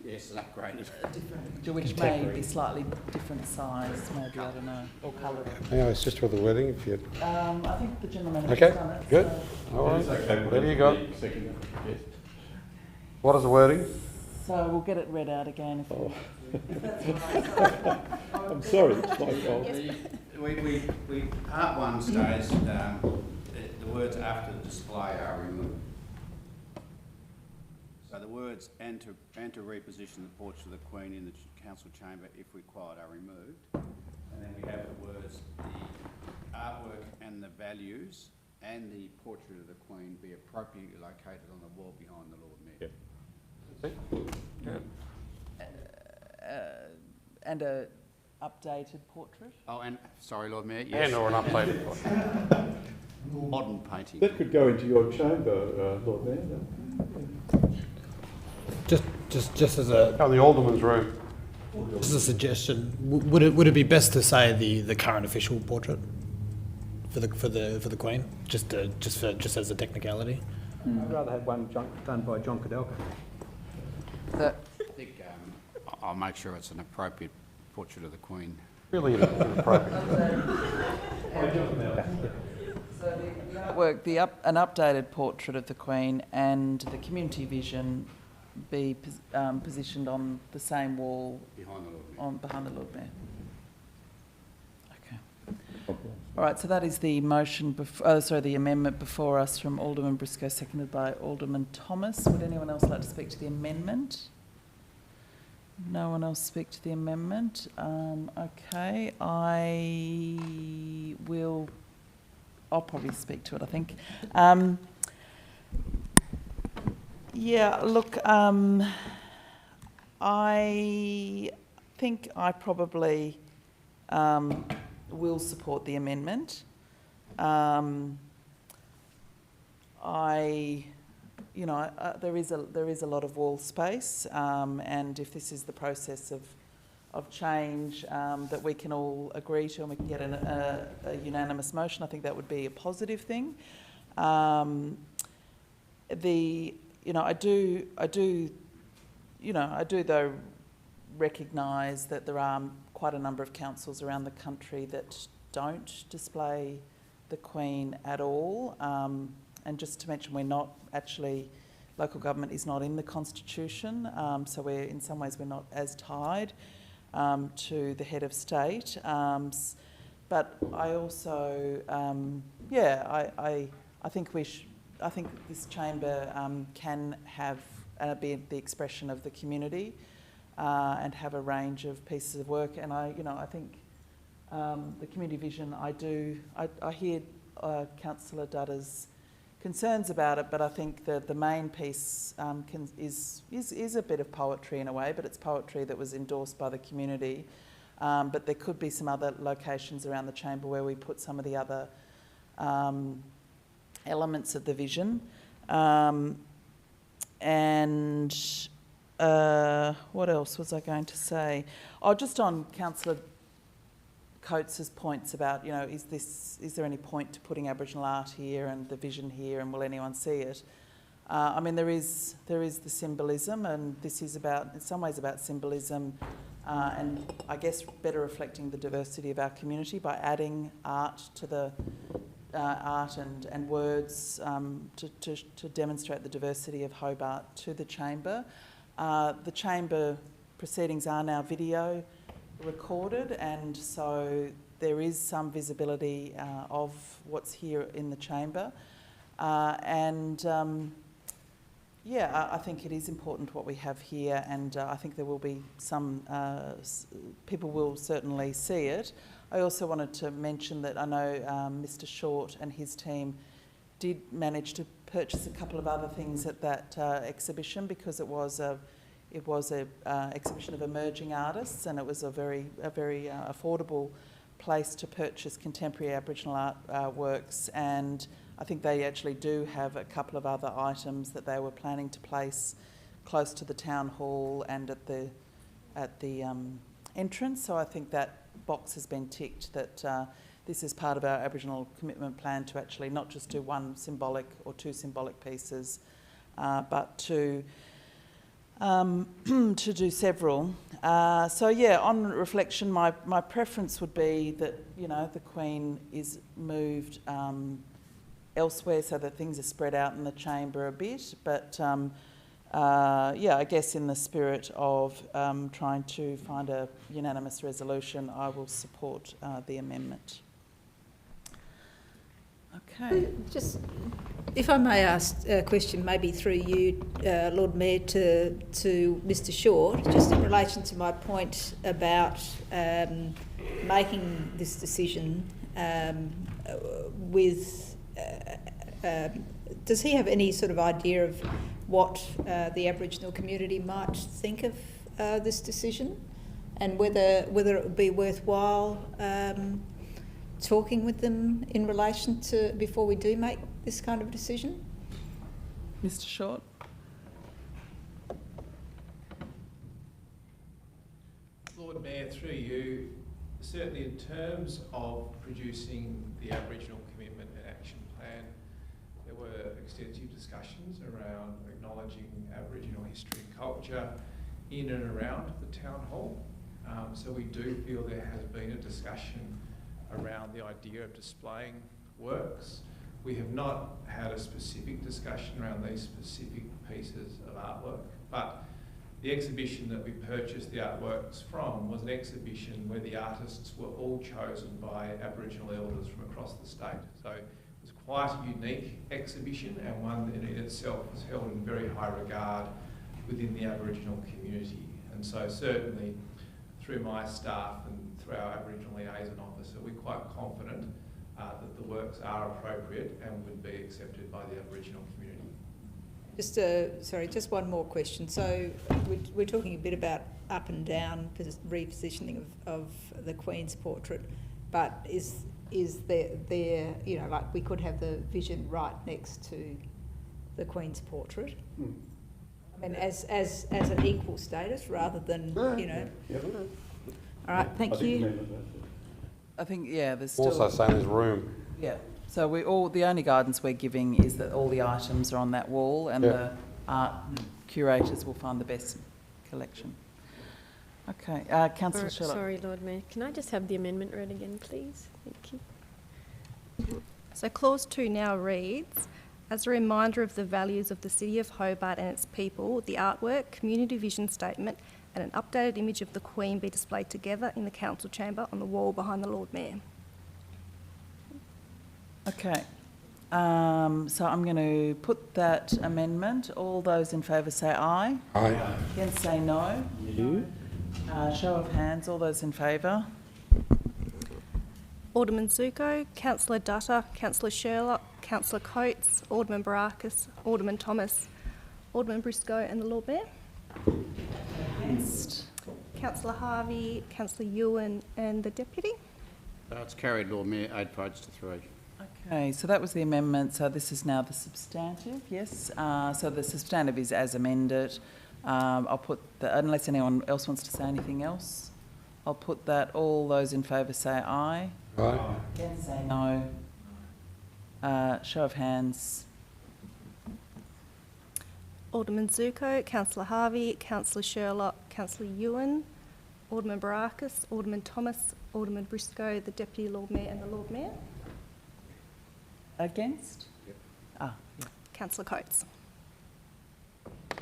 Yes, an upgraded. Different picture, which may be slightly different size, maybe, I don't know, or colour. May I assist with the wording if you... I think the gentleman has Okay, done it. good. So, All right, Okay, there you go. Yes. What is the wording? so we'll get it read out again if that's all right. I'm sorry, it's my fault. Part 1 states the words after the display are removed. So the words and to reposition the portrait of the Queen in the council chamber if required are removed. And then we have the words the artwork and the values and the portrait of the Queen be appropriately located on the wall behind the Lord Mayor. Yep. and a updated portrait. Oh, and, sorry, Lord Mayor, yes. And or an updated portrait. Modern painting. That could go into your chamber, Lord Mayor. Just as a Oh, the Alderman's room. just a suggestion, would it be best to say the current official portrait for the Queen, just as a technicality? I'd rather have one done by John Kudelka. I think I'll make sure it's an appropriate portrait of the Queen. Really inappropriate. So the artwork, an updated portrait of the Queen and the community vision be positioned on the same wall Behind the Lord Mayor. behind the Lord Mayor. Okay. All right. So that is the motion. The amendment before us from Alderman Briscoe, seconded by Alderman Thomas. Would anyone else like to speak to the amendment? No one else speak to the amendment. Okay. I'll probably speak to it, I think. Yeah, look, I think I probably will support the amendment. There is a lot of wall space, and if this is the process of change that we can all agree to and we can get a unanimous motion, I think that would be a positive thing. I do though recognise that there are quite a number of councils around the country that don't display the Queen at all. And just to mention, local government is not in the Constitution, so in some ways we're not as tied to the head of state. But I also, I think this chamber can have be the expression of the community and have a range of pieces of work. And I think the community vision, I hear Councillor Dudda's concerns about it, but I think the main piece is a bit of poetry in a way, but it's poetry that was endorsed by the community. But there could be some other locations around the chamber where we put some of the other elements of the vision. And what else was I going to say? Oh, just on Councillor Coates's points about, is there any point to putting Aboriginal art here and the vision here, and will anyone see it? I mean, there is the symbolism, and this is in some ways about symbolism, and I guess better reflecting the diversity of our community by adding art to the art and words to demonstrate the diversity of Hobart to the chamber. The chamber proceedings are now video recorded, and so there is some visibility of what's here in the chamber. I think it is important what we have here, and I think there will be some people will certainly see it. I also wanted to mention that I know Mr. Short and his team did manage to purchase a couple of other things at that exhibition, because it was a exhibition of emerging artists, and it was a very affordable place to purchase contemporary Aboriginal art works. And I think they actually do have a couple of other items that they were planning to place close to the town hall and at the entrance. So I think that box has been ticked, that this is part of our Aboriginal commitment plan to actually not just do one symbolic or two symbolic pieces, but to do several. On reflection, my preference would be that the Queen is moved elsewhere so that things are spread out in the chamber a bit. But I guess in the spirit of trying to find a unanimous resolution, I will support the amendment. Okay. Just, if I may ask a question, maybe through you, Lord Mayor, to Mr. Short, just in relation to my point about making this decision does he have any sort of idea of what the Aboriginal community might think of this decision? and whether it would be worthwhile talking with them in relation to before we do make this kind of decision. Mr. Short. Lord Mayor, through you, certainly in terms of producing the Aboriginal Commitment and Action Plan, there were extensive discussions around acknowledging Aboriginal history and culture in and around the Town Hall. So we do feel there has been a discussion around the idea of displaying works. We have not had a specific discussion around these specific pieces of artwork, but the exhibition that we purchased the artworks from was an exhibition where the artists were all chosen by Aboriginal elders from across the state. So it was quite a unique exhibition, and one that in itself was held in very high regard within the Aboriginal community. And so certainly through my staff and through our Aboriginal liaison officer, we're quite confident that the works are appropriate and would be accepted by the Aboriginal community. Just one more question. So we're talking a bit about up and down repositioning of the Queen's portrait, but is there you know, like we could have the vision right next to the Queen's portrait? I mean, as an equal status rather than, you know. Yep. All right, thank you. I think, yeah, there's still... Also saying there's room. Yeah, so the only guidance we're giving is that all the items are on that wall, and the art curators will find the best collection. Okay, Councillor Sherlock. Sorry, Lord Mayor. Can I just have the amendment read again, please? Thank you. So clause 2 now reads, as a reminder of the values of the City of Hobart and its people, the artwork, community vision statement and an updated image of the Queen be displayed together in the Council chamber on the wall behind the Lord Mayor. Okay, so I'm going to put that amendment. All those in favour say aye. Aye. Against say no. Show of hands, all those in favour. Alderman Zuko, Councillor Dutta, Councillor Sherlock, Councillor Coates, Alderman Barakis, Alderman Thomas, Alderman Briscoe and the Lord Mayor. Against. Councillor Harvey, Councillor Ewan and the Deputy. It's carried, Lord Mayor, 8 votes to 3. Okay, so that was the amendment. So this is now the substantive, yes. So the substantive is as amended. I'll put the, unless anyone else wants to say anything else, I'll put that. All those in favour say aye. Aye. Against say no. Show of hands. Alderman Zuko, Councillor Harvey, Councillor Sherlock, Councillor Ewan, Alderman Barakis, Alderman Thomas, Alderman Briscoe, the Deputy Lord Mayor and the Lord Mayor. Against? Yep. Ah, yeah. Councillor Coates.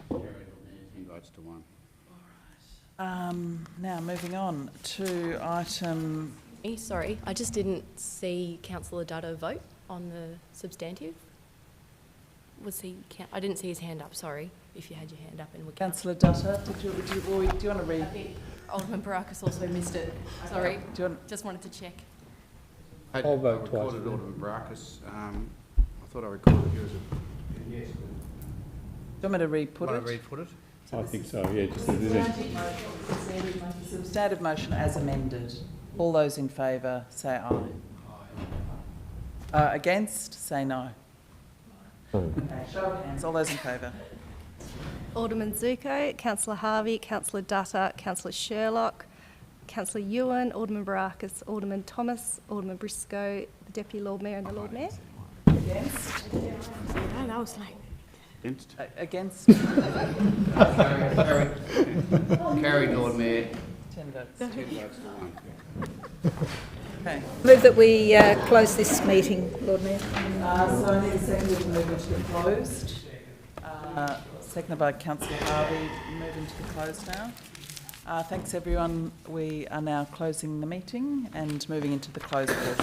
Carried, Lord Mayor, 10 votes to 1. Now moving on to item... Sorry, I just didn't see Councillor Dutta vote on the substantive. Was he? I didn't see his hand up. Sorry, if you had your hand up and we. Councillor Dutta, do you want to read? I think Alderman Barakis also missed it. Sorry, do you want... just wanted to check. I'll vote twice. I recorded Alderman Barakis. I thought I recorded you as a yes. Do you want me to re-put it? Want to re-put it? I think so, yeah. Just substantive motion as amended. All those in favour say aye. Against, say no. Okay, show of hands. All those in favour. Alderman Zuko, Councillor Harvey, Councillor Dutta, Councillor Sherlock, Councillor Ewan, Alderman Barakis, Alderman Thomas, Alderman Briscoe, the Deputy Lord Mayor and the Lord Mayor. Against? No, that was like... Against? Against? Carried, Lord Mayor. 10 votes. 10 votes to 1. Okay. Move that we close this meeting, Lord Mayor. So I need a second to move into the closed. Seconded by Councillor Harvey. Move into the closed now. Thanks everyone. We are now closing the meeting and moving into the closed portion.